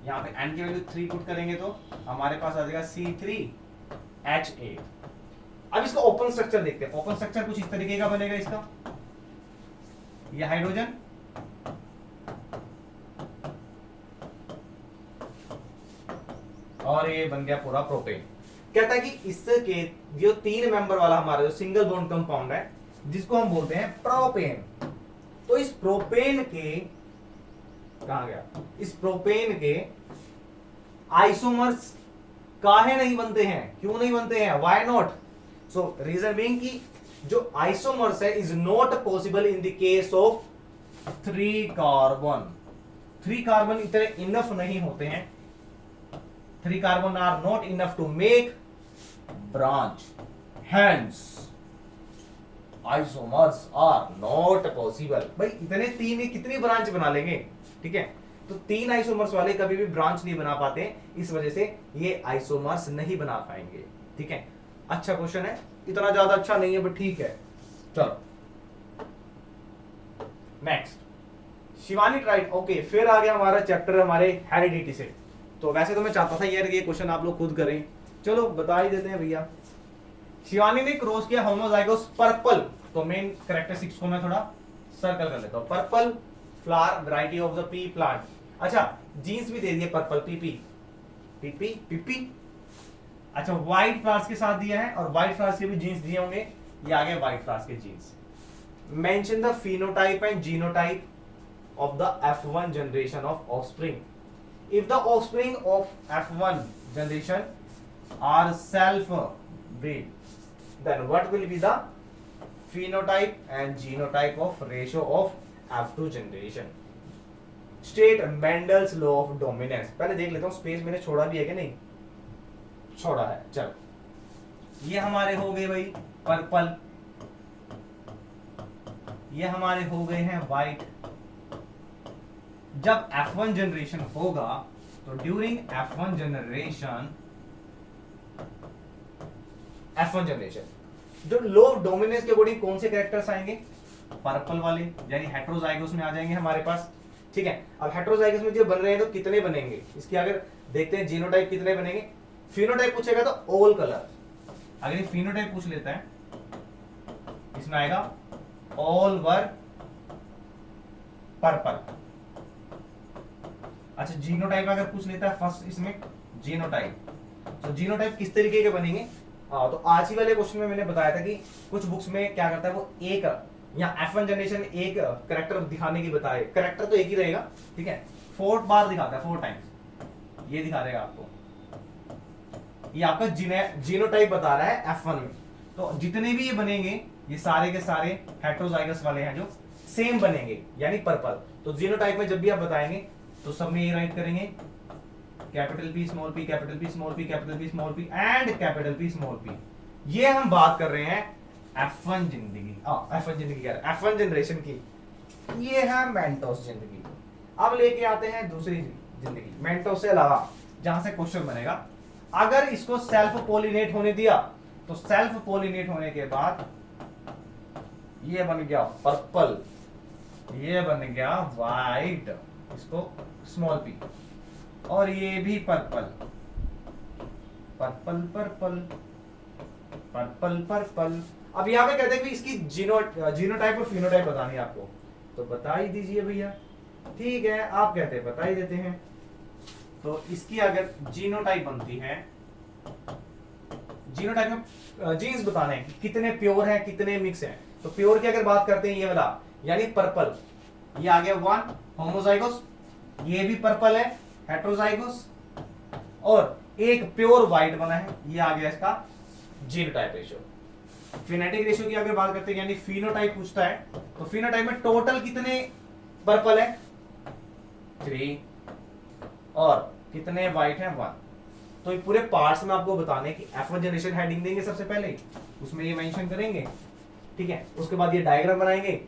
यहाँ पे एन की वैल्यू 3 पुट करेंगे तो हमारे पास आ जाएगा C3H8। अब इसका ओपन स्ट्रक्चर देखते हैं, ओपन स्ट्रक्चर कुछ इस तरीके का बनेगा इसका, ये हाइड्रोजन और ये बन गया पूरा प्रोपेन। कहता है कि इसके जो 3 मेंबर वाला हमारा जो सिंगल बॉन्ड कंपाउंड है जिसको हम बोलते हैं प्रोपेन, तो इस प्रोपेन के कहा गया, इस प्रोपेन के आइसोमर्स काहे नहीं बनते हैं, क्यों नहीं बनते हैं, why not? So reason being कि जो आइसोमर्स है is not possible in the case of 3 carbon. 3 carbon इतने इनफ नहीं होते हैं, 3 carbon are not enough to make branch, hence isomers are not possible. भाई इतने 3 कितनी ब्रांच बना लेंगे, ठीक है? तो 3 आइसोमर्स वाले कभी भी ब्रांच नहीं बना पाते, इस वजह से ये आइसोमर्स नहीं बना पाएंगे, ठीक है? अच्छा क्वेश्चन है, इतना ज्यादा अच्छा नहीं है बट ठीक है। चलो नेक्स्ट, शिवानी ट्राइड। ओके, फिर आ गया हमारा चैप्टर हमारे हेरिडिटी से। तो वैसे तो मैं चाहता था यार ये क्वेश्चन आप लोग खुद करें, चलो बता ही देते हैं भैया। शिवानी ने क्रॉस किया होमोजाइगोस पर्पल, तो मेन कैरेक्टरिस्टिक्स को मैं थोड़ा सर्कल कर लेता हूं। Purple flower variety of the P plant. अच्छा, जीन्स भी दे दिए पर्पल, पीपी पीपी पीपी। अच्छा, व्हाइट फ्लावर्स के साथ दिया है और व्हाइट फ्लावर्स के भी जीन्स दिए होंगे, ये आ गए व्हाइट फ्लावर्स के genes. Mention the phenotype and genotype of the F1 generation of offspring. If the offspring of F1 generation are self-bred, then what will be the phenotype and genotype of ratio of F2 generation? State Mendel's law of dominance. पहले देख लेता हूँ space मैंने छोड़ा भी है कि नहीं, छोड़ा है। चलो, ये हमारे हो गए भाई पर्पल, ये हमारे हो गए हैं व्हाइट। जब F1 जनरेशन होगा तो ड्यूरिंग F1 जनरेशन जो लो ऑफ डोमिनेंस के अकॉर्डिंग कौन से कैरेक्टर्स आएंगे, पर्पल वाले, यानी हेट्रोजाइगोस में आ जाएंगे हमारे पास, ठीक है? अब हेट्रोजाइगोस में जो बन रहे हैं तो कितने बनेंगे, इसकी अगर देखते हैं जीनोटाइप कितने बनेंगे। फिनोटाइप पूछेगा तो ऑल कलर, अगर ये फिनोटाइप पूछ लेता है इसमें आएगा ऑल वर पर्पल। अच्छा, जीनोटाइप अगर पूछ लेता है फर्स्ट इसमें जीनोटाइप, तो जीनोटाइप किस तरीके के बनेंगे? तो आज ही वाले क्वेश्चन में मैंने बताया था कि कुछ बुक्स में क्या करता है वो एक या F1 जनरेशन में एक करेक्टर दिखाने की बताए, करेक्टर तो एक ही रहेगा, ठीक है? 4 बार दिखाता है, 4 टाइम्स ये दिखा देगा आपको, ये आपका जीनोटाइप बता रहा है F1 में। तो जितने भी ये बनेंगे ये सारे के सारे हेट्रोजाइगस वाले हैं जो सेम बनेंगे, यानी पर्पल। तो जीनोटाइप में जब भी आप बताएंगे तो सब में ये राइट करेंगे capital P small p, capital P small p, capital P small p and capital P small p। ये हम बात कर रहे हैं F1 जिंदगी, F1 जिंदगी कह रहे हैं F1 जनरेशन की, ये है मेंटोस जिंदगी। अब लेके आते हैं दूसरी जिंदगी मेंटोस से अलावा, जहां से क्वेश्चन बनेगा। अगर इसको सेल्फ पोलिनेट होने दिया तो सेल्फ पोलिनेट होने के बाद ये बन गया पर्पल, ये बन गया व्हाइट, इसको स्मॉल p, और ये भी purple, purple purple purple purple. अब यहाँ पे कहते हैं कि इसकी जीनोटाइप और फिनोटाइप बतानी है आपको, तो बता ही दीजिए भैया, ठीक है? आप कहते हैं बता ही देते हैं। तो इसकी अगर जीनोटाइप बनती है, जीनोटाइप में जीन्स बताने हैं कि कितने प्योर हैं कितने मिक्स हैं। तो प्योर की अगर बात करते हैं ये वाला, यानी पर्पल, ये आ गया 1 होमोजाइगोस, ये भी पर्पल है हेट्रोजाइगोस, और एक प्योर व्हाइट बना है, ये आ गया इसका जीनोटाइप रेशियो। फिनेटिक रेशियो की अगर बात करते हैं, यानी फिनोटाइप पूछता है, तो फिनोटाइप में टोटल कितने पर्पल है 3 और कितने व्हाइट है 1। तो ये पूरे पार्ट्स में आपको बताने की F1 जनरेशन हेडिंग देंगे सबसे पहले, उसमें ये मेंशन करेंगे, ठीक है? उसके बाद ये डायग्राम बनाएंगे,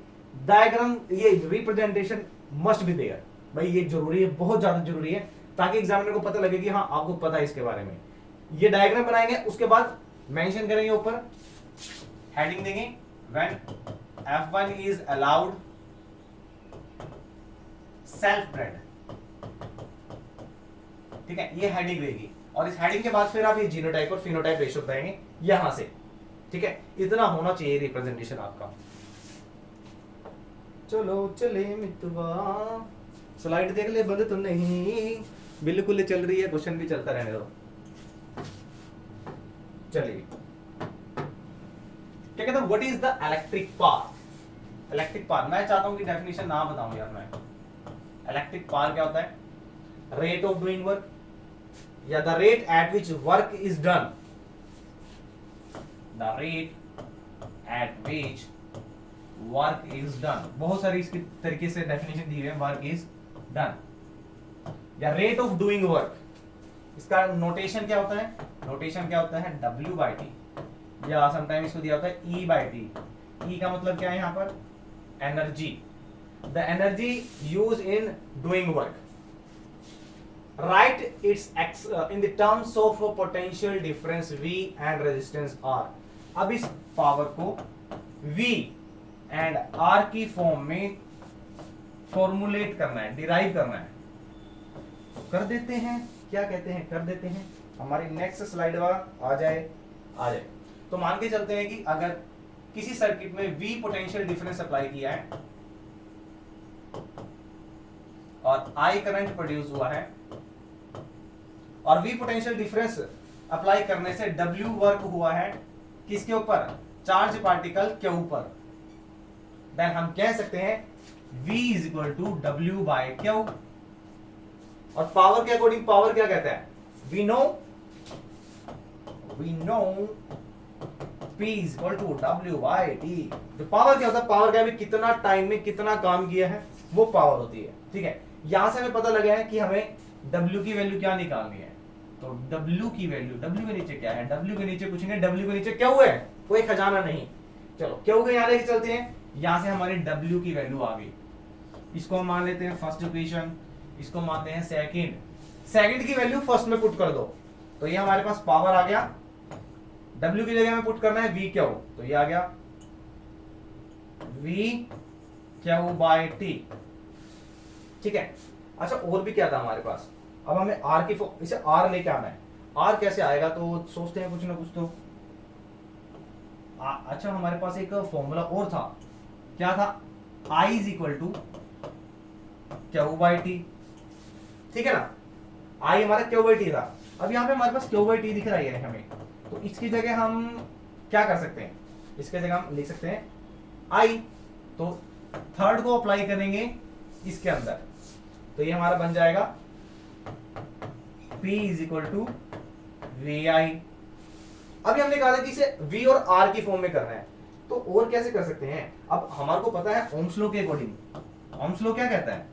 डायग्राम ये रिप्रेजेंटेशन मस्ट बी देयर, भाई ये जरूरी है, बहुत ज्यादा जरूरी है, ताकि एग्जामिनर को पता लगे कि हाँ आपको पता है इसके बारे में। ये डायग्राम बनाएंगे, उसके बाद मेंशन करेंगे, ऊपर हेडिंग देंगे when F1 is allowed self bread, ठीक है? ये हेडिंग रहेगी, और इस हेडिंग के बाद फिर आप ये जीनोटाइप और फिनोटाइप रेशियो बताएंगे यहां से, ठीक है? इतना होना चाहिए रिप्रेजेंटेशन आपका। चलो चले मितवा, स्लाइड देख ले, बंद तो नहीं, बिल्कुल चल रही है, क्वेश्चन भी चलता रहने दो। चलिए क्या कहते हैं, what is the electric power? Electric power मैं चाहता हूं कि डेफिनेशन ना बताऊं यार मैं। इलेक्ट्रिक पावर क्या होता है? रेट ऑफ डूइंग वर्क या the rate at which work is done, the rate at which work is done. बहुत सारी इसके तरीके से डेफिनेशन दी हुई है, वर्क इज डन या रेट ऑफ डूइंग वर्क। इसका नोटेशन क्या होता है? नोटेशन क्या होता है? W बाई टी, या समटाइम इसको दिया होता है E बाई टी। E का मतलब क्या है यहाँ पर? Energy, the energy use in doing work. Right it's in the terms of potential difference V and resistance R। अब इस पावर को V एंड R की फॉर्म में फॉर्मुलेट करना है, डिराइव करना है। तो कर देते हैं, क्या कहते हैं, कर देते हैं। हमारी नेक्स्ट स्लाइड आ जाए। तो मान के चलते हैं कि अगर किसी सर्किट में V पोटेंशियल डिफरेंस अप्लाई किया है और I करंट प्रोड्यूस हुआ है, और V पोटेंशियल डिफरेंस अप्लाई करने से W वर्क हुआ है किसके ऊपर? चार्ज पार्टिकल के ऊपर। देन हम कह सकते हैं V is equal to W by Q। और पावर के अकॉर्डिंग पावर क्या कहता है? We know P is equal to W by T। तो पावर क्या होता है? पावर क्या है? कितना टाइम में कितना काम किया है वो पावर होती है। ठीक है, यहां से हमें पता लगा है कि हमें W की वैल्यू क्या निकालनी है। तो W की वैल्यू, W के नीचे क्या है? W के नीचे कुछ नहीं, W के नीचे क्या हुआ है? कोई खजाना नहीं। चलो क्यों के यहां लेके चलते हैं। यहां से हमारी W की वैल्यू आ गई। इसको हम मान लेते हैं फर्स्ट इक्वेशन, इसको मानते हैं सेकंड की वैल्यू फर्स्ट में पुट कर दो। तो ये हमारे पास पावर आ गया। W की जगह में पुट करना है V क्या हो, तो ये आ गया V क्या हो बाय T। ठीक है, अच्छा और भी क्या था हमारे पास? अब हमें R की इसे R लेके आना है। R कैसे आएगा? तो सोचते हैं कुछ ना कुछ तो। अच्छा हमारे पास एक फॉर्मूला और था, क्या था? I is equal to Q by T. ठीक है ना, I हमारा Q बाई टी था। अब यहाँ पे हमारे पास Q बाई टी दिख रहा है हमें, तो इसकी जगह हम क्या कर सकते हैं? इसके जगह हम लिख सकते हैं I। तो थर्ड को अप्लाई करेंगे इसके अंदर, तो ये हमारा बन जाएगा P is equal to V I. अभी हमने कहा था कि इसे V और R की फॉर्म में करना है, तो और कैसे कर सकते हैं? अब हमारे को पता है ओम्स लॉ के अकॉर्डिंग। ओम्स लॉ क्या कहता है?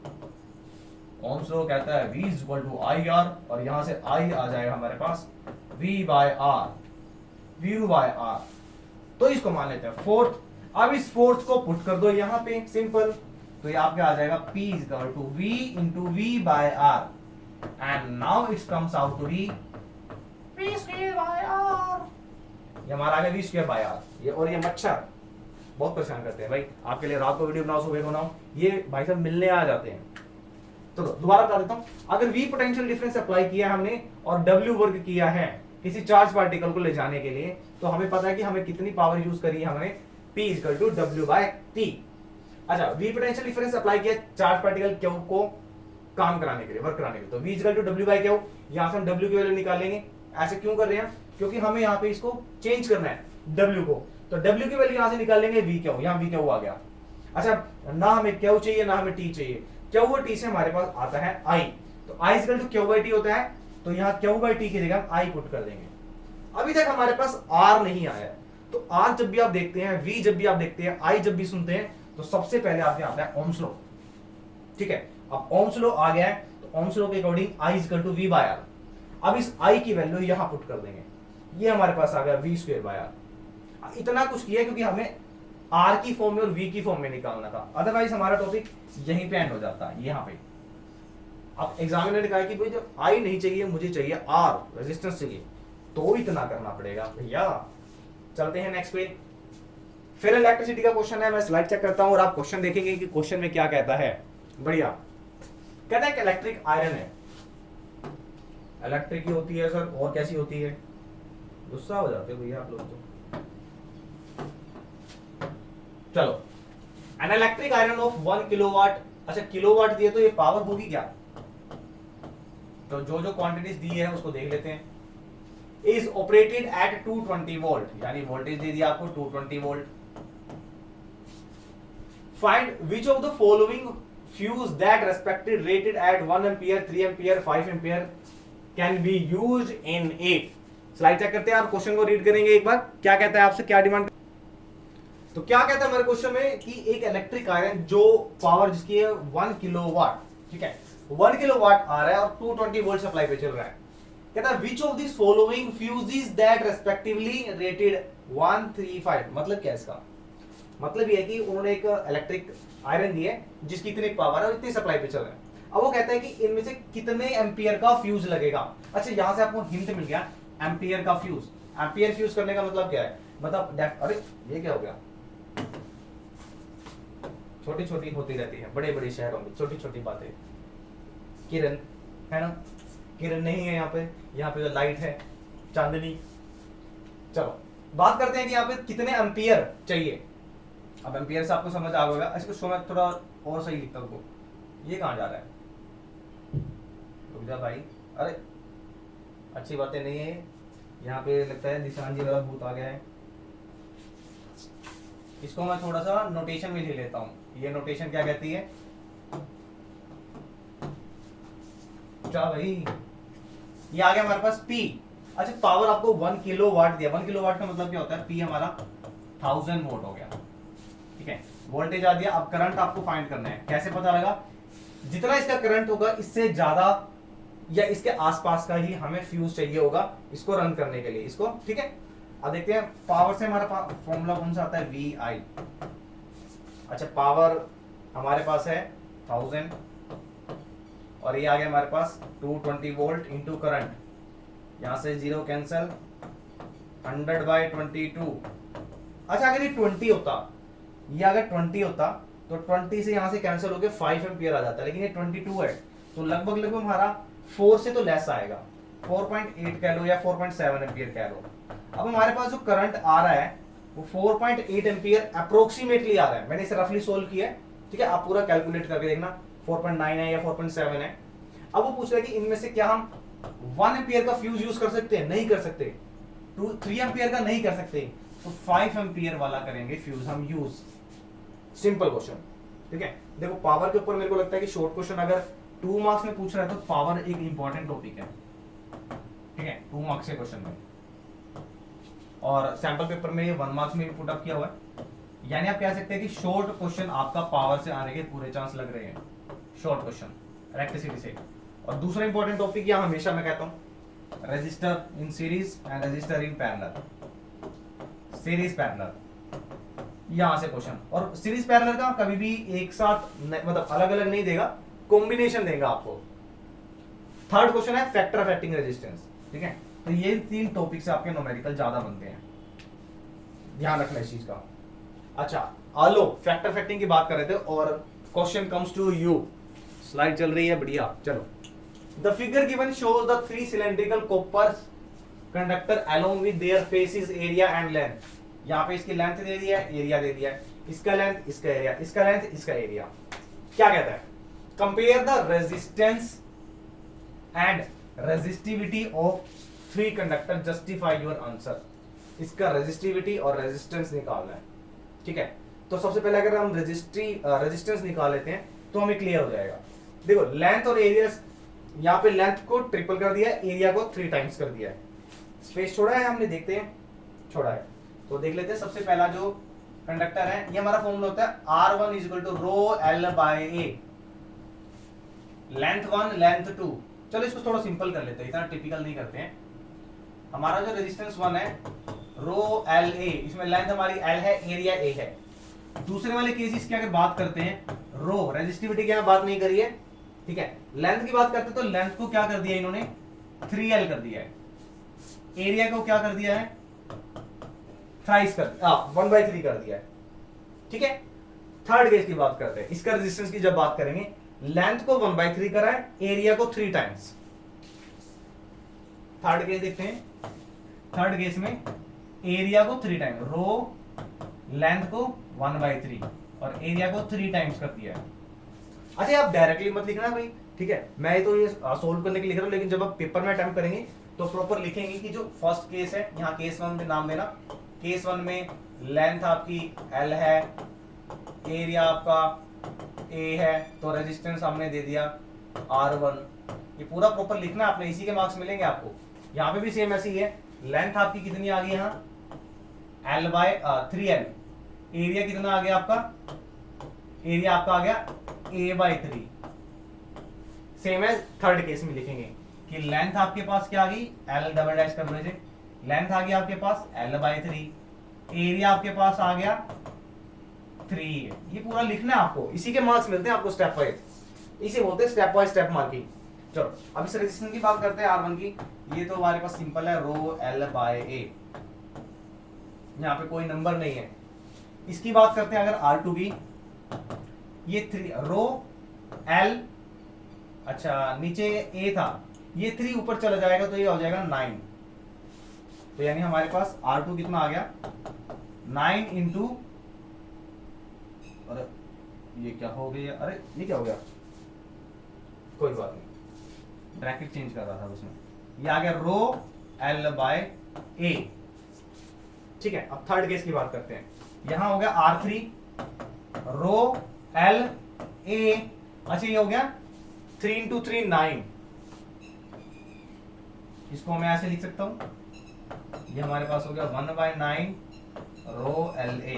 ओम्स लॉ कहता है V is equal to I R, और यहां से I आ जाएगा हमारे पास V by R, V by R. तो इसको मान लेते हैं फोर्थ। अब इस फोर्थ को पुट कर दो यहां पे, सिंपल। तो ये आपके आ जाएगा P is equal to V into V by R, and now it comes out to be V square by R. ये हमारा आ गया V स्क्वायर बाय आर। ये और ये मच्छर बहुत परेशान करते हैं भाई। आपके लिए रात को वीडियो बनाओ, सुबह को बनाओ, ये भाई साहब मिलने आ जाते हैं। तो दोबारा बता देता हूं, अगर V पोटेंशियल डिफरेंस अप्लाई किया हमने और W वर्क किया है किसी चार्ज पार्टिकल को ले जाने के लिए, तो हमें पता है कि हमें कितनी पावर यूज करी है हमने, P equal to W by T। अच्छा, V पोटेंशियल डिफरेंस अप्लाई किया चार्ज पार्टिकल Q को काम कराने के लिए, वर्क कराने के लिए, तो V equal to W by Q। यहां से हम W की वैल्यू निकालेंगे। ऐसे क्यों कर रहे हैं? क्योंकि हमें यहाँ पे इसको चेंज करना है W को, तो W की वैल्यू यहां से निकाल लेंगे V Q। यहाँ V Q आ गया। अच्छा, ना हमें Q चाहिए ना हमें T चाहिए, Q और T से हमारे पास आता है I। तो I equal to Q by T होता है, तो यहाँ Q बाय T की जगह हम I पुट कर देंगे। अभी तक हमारे पास R नहीं आया है, तो R जब भी आप देखते हैं, V जब भी आप देखते हैं, I जब भी सुनते हैं, तो सबसे पहले आपके आता है ओम्स लॉ। ठीक है, अब ओम्स लॉ आ गया है, तो ओम्स लॉ के according I equal to V by R। अब इस I की वैल्यू यहां पुट कर देंगे, ये हमारे पास आ गया V स्क्वायर बाय R। इतना कुछ किया क्योंकि हमें R की फॉर्म में और V की फॉर्म में निकालना था, अदरवाइज हमारा टॉपिक यहीं पे एंड हो जाता है। यहाँ पे अब एग्जामिनर ने कहा कि भाई जब I नहीं चाहिए, मुझे चाहिए R, रेजिस्टेंस चाहिए, तो इतना करना पड़ेगा भैया। चलते हैं नेक्स्ट पे। फिर इलेक्ट्रिसिटी का क्वेश्चन है, मैं स्लाइड चेक करता हूं और आप क्वेश्चन देखेंगे कि क्वेश्चन में क्या कहता है। बढ़िया, कहता है कि इलेक्ट्रिक आयरन है। इलेक्ट्रिक ही होती है सर, और कैसी होती है? गुस्सा हो जाते हो भैया आप लोग तो। चलो, an electric iron of 1 kilowatt. अच्छा, किलोवाट दिए तो ये पावर होगी क्या? तो जो जो क्वांटिटीज दी है उसको देख लेते हैं। इज ऑपरेटेड एट 220 वोल्ट, यानी वोल्टेज दे दिया आपको 220 volt. Find which of the following fuse that respected rated at 1 ampere, 3 ampere, 5 ampere can be used in it. Slide check करते हैं और क्वेश्चन को रीड करेंगे एक बार। क्या कहता है आपसे, क्या डिमांड, तो क्या कहता है मेरे क्वेश्चन में कि एक इलेक्ट्रिक आयरन जो पावर जिसकी है 1 किलोवाट, ठीक है 1 किलोवाट आ रहा है और 220 वोल्ट सप्लाई पे चल रहा है। कहता है which of this following fuses that respectively rated 135, मतलब क्या है इसका मतलब ये है कि उन्होंने एक इलेक्ट्रिक आयरन दी है जिसकी इतनी पावर है और इतनी सप्लाई पे चल रहा है। अब वो कहता है कि इनमें से कितने एम्पियर का फ्यूज लगेगा। अच्छा यहां से आपको हिंट मिल गया, एम्पियर का फ्यूज। एम्पियर फ्यूज करने का मतलब क्या है, मतलब अरे ये क्या हो गया, छोटी छोटी होती रहती है बड़े बड़े शहरों में छोटी छोटी बातें। किरण है ना, किरण नहीं है यहाँ पे जो लाइट है चांदनी। चलो बात करते हैं कि यहाँ पे कितने एम्पियर चाहिए। अब एम्पियर से आपको समझ आ गया, इसको शो में थोड़ा और सही लिखता हूँ। ये कहाँ जा रहा है, रुक जा भाई, अरे अच्छी बातें नहीं है। यहाँ पे लगता है निशान जी वाला भूत आ गया है। इसको मैं थोड़ा सा नोटेशन में ले लेता हूँ। ये नोटेशन क्या कहती है, क्या भाई, ये आ गया हमारे पास P। अच्छा पावर आपको 1 किलोवाट दिया, 1 किलोवाट का मतलब क्या होता है, P हमारा 1000 वोल्ट हो गया, ठीक है। वोल्टेज आ दिया। अब करंट आपको फाइंड करना है। कैसे पता लगा, जितना इसका करंट होगा इससे ज्यादा या इसके आसपास का ही हमें फ्यूज चाहिए होगा इसको रन करने के लिए, इसको, ठीक है। अब देखते हैं पावर से हमारा फॉर्मूला कौन सा आता है, VI। अच्छा पावर हमारे पास है 1000 और ये आ गया हमारे पास 220 वोल्ट इंटू करंट, यहां से 0 कैंसल, 100/22। अच्छा अगर ये 20 होता, ये अगर 20 होता तो 20 से यहां से कैंसिल होकर 5 एम्पियर आ जाता, लेकिन ये 22 है तो लगभग लगभग हमारा 4 से तो लेस आएगा, 4.8 कह लो या 4.7 एम्पियर कह लो। अब हमारे पास जो करंट आ रहा है वो 4.8 एम्पियर अप्रोक्सीमेटली आ रहा है। मैंने इसे रफली सोल्व किया है, ठीक है, आप पूरा कैलकुलेट करके देखना 4.9 है या 4.7 है। अब वो पूछ रहा है कि इनमें से क्या हम 1 एम्पियर का फ्यूज यूज कर सकते हैं, नहीं कर सकते। 3 एम्पियर का नहीं कर सकते, तो 5 एम्पियर वाला करेंगे फ्यूज हम यूज। सिंपल क्वेश्चन, ठीक है। देखो पावर के ऊपर मेरे को लगता है कि शॉर्ट क्वेश्चन अगर 2 मार्क्स में पूछ रहा है तो पावर एक इंपॉर्टेंट टॉपिक है, ठीक है, 2 मार्क्स के क्वेश्चन में। और सैंपल पेपर में 1 मार्क्स में पुट अप किया हुआ है, यानी आप कह सकते हैं कि शॉर्ट क्वेश्चन आपका पावर से आने के पूरे चांस लग रहे हैं, शॉर्ट क्वेश्चन इलेक्ट्रिसिटी से। और दूसरा इंपॉर्टेंट टॉपिक यहां हमेशा मैं कहता हूं, register in series and register in parallel, series parallel, यहां से क्वेश्चन। और सीरीज पैरेलल का कभी भी एक साथ मतलब अलग अलग नहीं देगा, कॉम्बिनेशन देगा आपको। थर्ड क्वेश्चन है फैक्टर अफेक्टिंग रेजिस्टेंस, ठीक है। तो ये 3 टॉपिक से आपके न्यूमेरिकल ज्यादा बनते हैं, ध्यान रखना इस चीज का। अच्छा आलो फैक्टर अफेक्टिंग की बात कर रहे थे और question comes to you. Slide चल रही है, बढ़िया, चलो। The figure given shows the 3 cylindrical copper conductor along with their faces area and length. यहां पे इसकी लेंथ दे दिया है, एरिया दे दिया है, इसका लेंथ, इसका एरिया, इसका लेंथ, इसका एरिया। क्या कहता है, compare the resistance and resistivity of 3 conductor, justify your answer. इसका रेजिस्टिविटी और रेजिस्टेंस निकालना है, ठीक है। तो सबसे पहले अगर हम रेजिस्टेंस निकाल लेते हैं तो हमें क्लियर हो जाएगा। देखो लेंथ और एरिया, यहाँ पे लेंथ को ट्रिपल कर दिया है, एरिया को 3 टाइम्स कर दिया है। स्पेस छोड़ा है हमने, देखते हैं, छोड़ा है तो देख लेते हैं। सबसे पहला जो कंडक्टर है, ये हमारा फॉर्मूला होता है R1 = ρl/a, लेंथ 1 लेंथ 2। चलो इसको थोड़ा सिंपल कर लेते हैं, इतना टिपिकल नहीं करते हैं। हमारा जो रेजिस्टेंस 1 है ρLA, इसमें लेंथ हमारी L है, एरिया A है। दूसरे वाले केसेस की अगर बात करते हैं, रो रेजिस्टिविटी की बात नहीं करी है, ठीक है। लेंथ की बात करते हैं तो लेंथ को क्या कर दिया इन्होंने, 3L कर दिया है। एरिया को क्या कर दिया है, थ्राइस कर 1/3 कर दिया है, ठीक है। थर्ड केस की बात करते हैं, इसका रेजिस्टेंस की जब बात करेंगे, लेंथ को 1/3 करा है, एरिया को 3 टाइम्स। थर्ड केस देखते हैं, थर्ड केस में एरिया को 3 टाइम्स, रो लेंथ को 1/3 और एरिया को 3 टाइम्स कर दिया है। अच्छा आप डायरेक्टली मत लिखना भाई, ठीक है, मैं तो ये सोल्व करने के लिए लिख रहा हूं, लेकिन जब आप पेपर में अटेम्प्ट करेंगे तो प्रॉपर लिखेंगे कि जो फर्स्ट केस है, यहाँ केस 1 में नाम देना, केस 1 में लेंथ आपकी L है, एरिया आपका A है, तो रेजिस्टेंस हमने दे दिया R1। ये पूरा प्रॉपर लिखना है आपने, इसी के मार्क्स मिलेंगे आपको। यहाँ पे भी सेम ऐसी ही है, लेंथ आपकी कितनी आ गई यहाँ L/3L, एरिया कितना आ गया आपका, एरिया आपका आ गया A/3। सेम है थर्ड केस में लिखेंगे कि लेंथ आपके पास क्या आ गई, L डबल डैश कर लीजिए, लेंथ आ गया आपके पास L/3, एरिया आपके पास आ गया 3। ये पूरा लिखना है आपको, इसी के मार्क्स मिलते हैं आपको स्टेप वाइज, इसे बोलते हैं स्टेप बाय स्टेप मार्किंग। चलो अब इस रेजिस्टेंस की बात करते हैं R1 की। ये तो हमारे पास सिंपल है, रो L/A, यहाँ पे कोई नंबर नहीं है। इसकी बात करते हैं अगर R2 की, ये 3 रो L, अच्छा नीचे A था, ये 3 ऊपर चला जाएगा तो ये हो जाएगा 9। तो यानी हमारे पास R2 कितना आ गया 9 इंटू, अरे ये क्या हो गया, अरे ये क्या हो गया, कोई बात नहीं, ब्रैकेट चेंज कर रहा था उसमें, ये आ गया रो L/A। ठीक है, अब थर्ड केस की बात करते हैं। यहां हो गया R3 रो L/A, अच्छा ये हो गया 3 इंटू 3 9, इसको मैं ऐसे लिख सकता हूं, ये हमारे पास हो गया 1/9 रो L/A।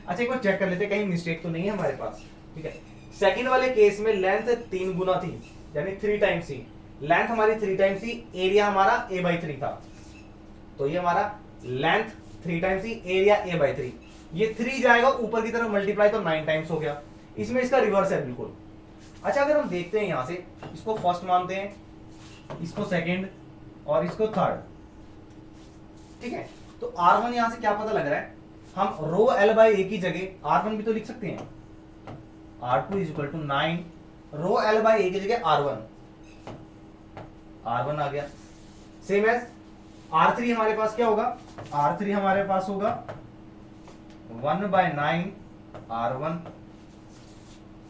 अच्छा एक बार चेक कर लेते हैं कहीं मिस्टेक तो नहीं है हमारे पास। ठीक है, सेकंड वाले केस में लेंथ 3 गुना थी, यानी 3 टाइम्स थी, लेंथ हमारी 3 टाइम्स थी, एरिया हमारा A/3 था, तो ये हमारा लेंथ 3 टाइम्स थी, एरिया A/3, ये 3 जाएगा ऊपर की तरफ मल्टीप्लाई तो 9 टाइम्स हो गया। इसमें इसका रिवर्स है बिल्कुल। अच्छा अगर हम देखते हैं यहां से, इसको फर्स्ट मानते हैं, इसको सेकंड और इसको थर्ड। ठीक है, तो R1 यहां से क्या पता लग रहा है, हम रो L/A की जगह R1 भी तो लिख सकते हैं, R2 is equal to 9 row L/A की जगह R1 आ गया। सेम एज R3 हमारे पास क्या होगा, R3 हमारे पास होगा 1/9 R1।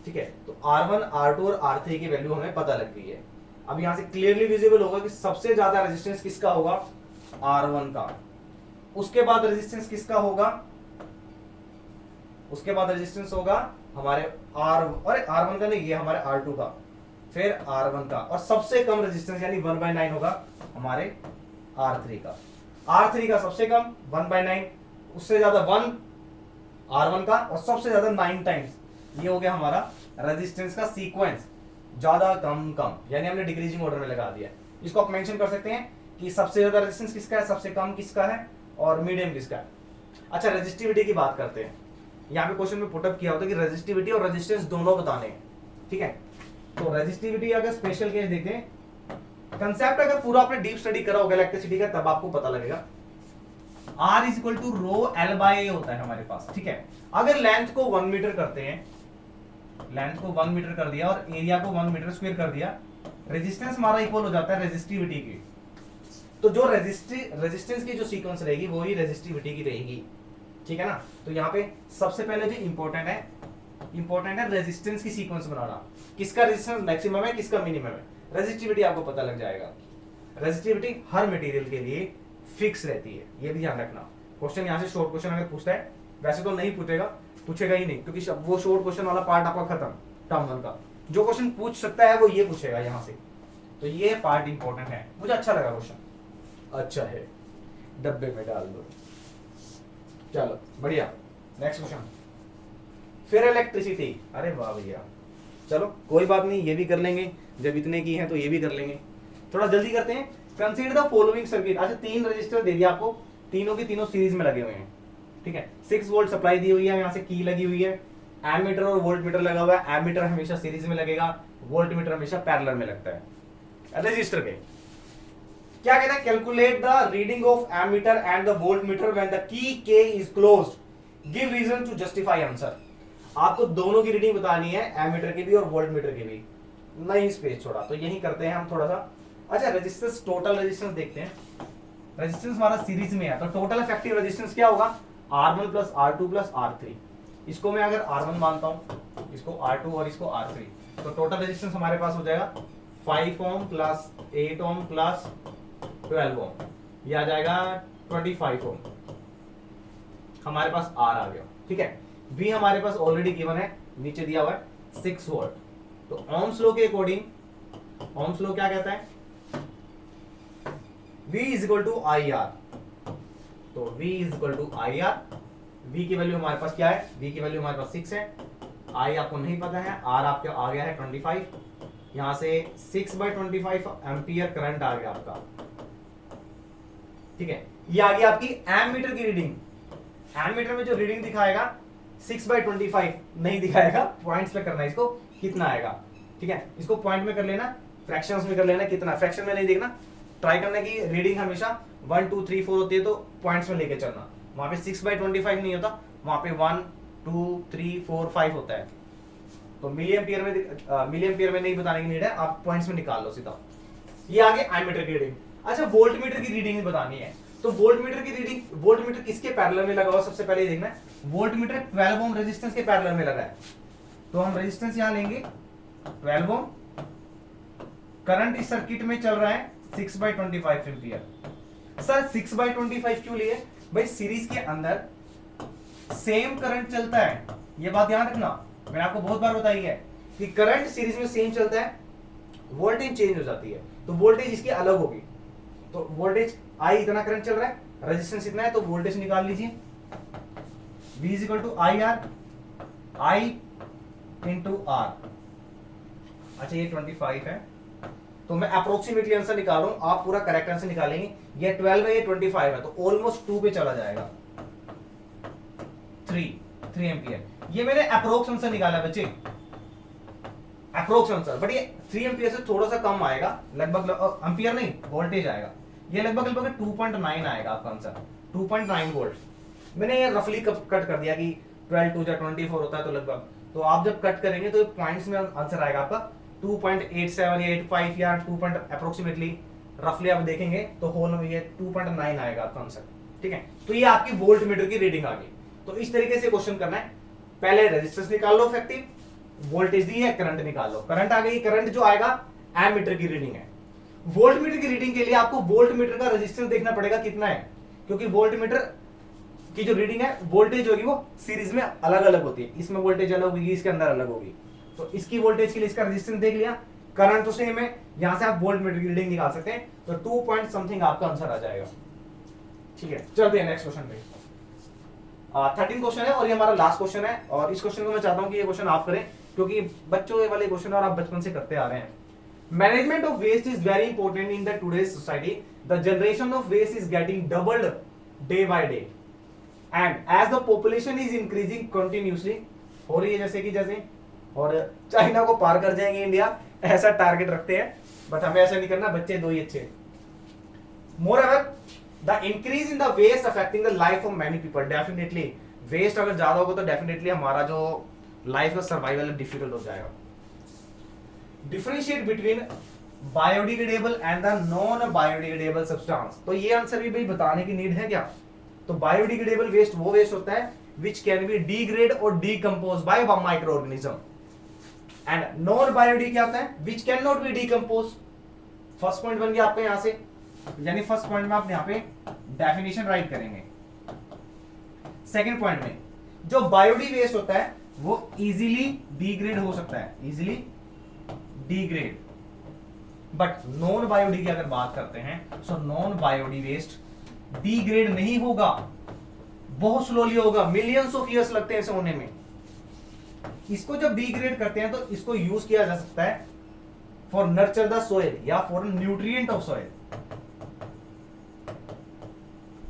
ठीक है, तो R1, R2 और R3 की वैल्यू हमें पता लग गई है। अब यहां से क्लियरली विजिबल होगा कि सबसे ज्यादा रेजिस्टेंस किसका होगा, R1 का, उसके बाद रेजिस्टेंस किसका होगा, उसके बाद रेजिस्टेंस होगा हमारे R1 का नहीं, ये हमारे R2 का, फिर R1 का, और सबसे कम रेजिस्टेंस यानी 1/9 होगा हमारे R3 का। R3 का सबसे कम 1/9, उससे ज्यादा 1 R1 का, और सबसे ज्यादा 9 टाइम्स। ये हो गया हमारा रेजिस्टेंस का सीक्वेंस, ज्यादा कम कम, यानी हमने डिक्रीजिंग ऑर्डर में लगा दिया। इसको आप मेंशन कर सकते हैं कि सबसे ज्यादा रेजिस्टेंस किसका है, सबसे कम किसका है, और मीडियम किसका है। अच्छा रेजिस्टिविटी की बात करते हैं, यहाँ पे क्वेश्चन में पुटअप किया होता है कि रेजिस्टिविटी और रेजिस्टेंस दोनों बताने हैं। ठीक है, तो रेजिस्टिविटी अगर स्पेशल केस देखें, कंसेप्ट अगर पूरा आपने डीप स्टडी करा होगा इलेक्ट्रिसिटी का, तब आपको पता लगेगा। R is equal to rho L/A होता है हमारे पास। ठीक है, अगर लेंथ को 1 मीटर करते हैं, लेंथ को 1 मीटर कर दिया और एरिया को 1 मीटर स्क्वायर कर दिया, रेजिस्टेंस हमारा इक्वल हो जाता है रेजिस्टिविटी की। तो जो रेजिस्टेंस की जो सीक्वेंस रहेगी वही रेजिस्टिविटी की रहेगी। ठीक है ना, तो यहाँ पे सबसे पहले जो इंपॉर्टेंट है रेजिस्टेंस की सीक्वेंस बनाना, किसका रेजिस्टेंस मैक्सिमम है किसका मिनिमम है, रेजिस्टिविटी आपको पता लग जाएगा। रेजिस्टिविटी हर मटेरियल के लिए फिक्स रहती है, ये भी ध्यान रखना। क्वेश्चन यहाँ से शॉर्ट क्वेश्चन अगर पूछता है, वैसे तो नहीं पूछेगा ही नहीं, क्योंकि वो शॉर्ट क्वेश्चन वाला पार्ट आपका खत्म टर्म 1 का। जो क्वेश्चन पूछ सकता है वो ये पूछेगा यहाँ से, तो ये पार्ट इंपॉर्टेंट है। मुझे अच्छा लगा क्वेश्चन, अच्छा है, डब्बे में डाल दो। चलो बढ़िया, नेक्स्ट क्वेश्चन, फिर इलेक्ट्रिसिटी। अरे वाह भैया, चलो कोई बात नहीं, ये भी कर लेंगे, जब इतने की हैं तो ये भी कर लेंगे। थोड़ा जल्दी करते हैं। Consider the following circuit. अच्छा 3 रजिस्टर दे दिया आपको, तीनों के तीनों सीरीज में लगे हुए हैं। ठीक है, 6 वोल्ट सप्लाई दी हुई है, यहाँ से की लगी हुई है, एमीटर और वोल्ट मीटर लगा हुआ है। एमीटर हमेशा सीरीज में लगेगा, वोल्ट मीटर हमेशा पैरेलल में लगता है रजिस्टर के। क्या कहता है, calculate the reading of ammeter and the voltmeter when the key K is closed, give reason to justify answer. आपको दोनों की रीडिंग बतानी है, एमीटर की भी और वोल्ट मीटर की भी, नहीं स्पेस छोड़ा। तो यही करते हैं हम थोड़ा सा। अच्छा रेजिस्टेंस, टोटल रेजिस्टेंस देखते हैं। रेजिस्टेंस हमारा सीरीज में है, तो टोटल इफेक्टिव रेजिस्टेंस क्या होगा, R1 plus R2 plus R3। इसको मैं अगर R1 मानता हूं, इसको R2 और इसको R3, तो टोटल रेजिस्टेंस हमारे पास हो जाएगा 5 ओम प्लस 8 ओम प्लस 12 ओम, ये आ जाएगा 25 ओम, हमारे पास R आ गया, ठीक है। V हमारे पास ऑलरेडी गिवन है, नीचे दिया हुआ है 6 वोल्ट। तो ओम्स लॉ के अकॉर्डिंग, ओम्स लॉ क्या कहता है, V is equal to I R. तो V is equal to I R, V की वैल्यू हमारे पास क्या है, V की वैल्यू हमारे पास 6 है, I आपको नहीं पता है, R आपका आ गया है 25, यहां से 6/25 एम्पियर करंट आ गया आपका, ठीक है। ये आ गया आपकी एमीटर की रीडिंग। एमीटर में जो रीडिंग दिखाएगा 6/25 नहीं दिखाएगा, पॉइंट्स पे करना है इसको, कितना आएगा, ठीक है। इसको पॉइंट में कर लेना, फ्रैक्शंस में कर लेना, कितना, फ्रैक्शन में नहीं देखना, ट्राई करना कि रीडिंग हमेशा 1 2 3 4 होती है तो पॉइंट्स में लेके चलना, वहां पे 6/25 नहीं होता, वहां पे 1 2 3 4 5 होता है। तो मिली एम्पियर में नहीं बताने की नीड है, आप पॉइंट्स में निकाल लो सीधा। ये आगे एमीटर की रीडिंग। अच्छा, वोल्ट मीटर की रीडिंग बतानी है, तो वोल्ट मीटर की रीडिंग, वोल्ट मीटर किसके पैरेलल में लगा हुआ, सबसे पहले ये देखना है, वोल्ट मीटर 12 ओम रेजिस्टेंस के पैरेलल में लगा है। तो हम रेजिस्टेंस यहां लेंगे 12 ओम, करंट इस सर्किट में चल रहा है 6/25 एम्पियर। सर 6/25 क्यों लिए, भाई सीरीज के अंदर सेम करंट चलता है, ये बात ध्यान रखना, मैंने आपको बहुत बार बताई है कि करंट सीरीज में सेम चलता है, वोल्टेज चेंज हो जाती है, तो वोल्टेज इसकी अलग होगी। तो वोल्टेज आई इतना करंट चल रहा है, रेजिस्टेंस इतना है, तो वोल्टेज निकाल लीजिए, V is equal to I R, I into R. अच्छा ये 25 है, तो मैं अप्रोक्सीमेटली आंसर निकाल रहा हूं, आप पूरा करेक्ट आंसर निकालेंगे। ये 12 है, ये 25 है, तो ऑलमोस्ट 2 पे चला जाएगा, 3 एम्पियर। ये मैंने अप्रोक्स आंसर निकाला बच्चे, अप्रोक्स आंसर, बट ये 3 एम्पियर से थोड़ा सा कम आएगा, लगभग एम्पियर नहीं वोल्टेज आएगा, ये लगभग 2.9 आएगा आपका आंसर, 2.9 वोल्ट। मैंने ये रफली कट कर दिया कि 12 2 24 होता है, तो लगभग, तो आप जब कट करेंगे तो पॉइंट्स में आंसर आएगा आपका 2.87 या 85 या 2 अप्रोक्सीमेटली, रफली आप देखेंगे तो होल में ये 2.9 आएगा आपका आंसर, ठीक है। तो ये आपकी वोल्ट मीटर की रीडिंग आ गई। तो इस तरीके से क्वेश्चन करना है, पहले रेजिस्टेंस निकाल लो इफेक्टिव, वोल्टेज दी है, करंट निकाल लो, करंट आ गई, करंट जो आएगा एमीटर की रीडिंग है। वोल्ट मीटर की रीडिंग के लिए आपको वोल्ट मीटर का रेजिस्टेंस देखना पड़ेगा कितना है, क्योंकि वोल्ट मीटर की जो रीडिंग है, वोल्टेज होगी वो सीरीज में अलग अलग होती है, इसमें वोल्टेज अलग होगी, इसके अंदर अलग होगी। तो इसकी वोल्टेज के लिए इसका रेजिस्टेंस देख लिया, करंट तो सेम है, यहां से आप वोल्ट मीटर की रीडिंग निकाल सकते हैं, तो 2 पॉइंट समथिंग आपका आंसर आ जाएगा, ठीक है। चलते हैं नेक्स्ट क्वेश्चन पे। 13 क्वेश्चन है और ये हमारा लास्ट क्वेश्चन है, और इस क्वेश्चन को मैं चाहता हूं कि ये क्वेश्चन आप करें, क्योंकि बच्चों वाले क्वेश्चन और आप बचपन से करते आ रहे हैं। Management of waste is very important in the today's society, the generation of waste is getting doubled day by day, and as the population is increasing continuously, हो रही है जैसे और चाइना को पार कर जाएंगे इंडिया, ऐसा टारगेट रखते हैं, बट हमें ऐसा नहीं करना, बच्चे दो ही अच्छे। मोreover the increase in the waste affecting the life of many people, definitely waste अगर ज्यादा होगा तो डेफिनेटली हमारा जो लाइफ का सर्वाइवल डिफिकल्ट हो जाएगा। Differentiate between biodegradable and the non biodegradable substance, तो ये आंसर भी भाई बताने की नीड है क्या। तो बायोडिग्रेडेबल वेस्ट वो वेस्ट होता है which can be degrade or decompose by microorganism, and non biodegradable क्या होता है, which cannot be decompose। First point बन गया आपका यहां से, यानी फर्स्ट पॉइंट में आप यहां पे डेफिनेशन राइट करेंगे। सेकंड पॉइंट में जो बायोडी वेस्ट होता है वो इजीली डिग्रेड हो सकता है, इजीली डिग्रेड, बट नॉन बायोडी की अगर बात करते हैं, सो नॉन बायोडी वेस्ट डिग्रेड नहीं होगा, बहुत स्लोली होगा, मिलियंस ऑफ ईयर्स लगते हैं इसे होने में। इसको जब डिग्रेड करते हैं तो इसको यूज किया जा सकता है फॉर नर्चर द सोइल या for nutrient of soil,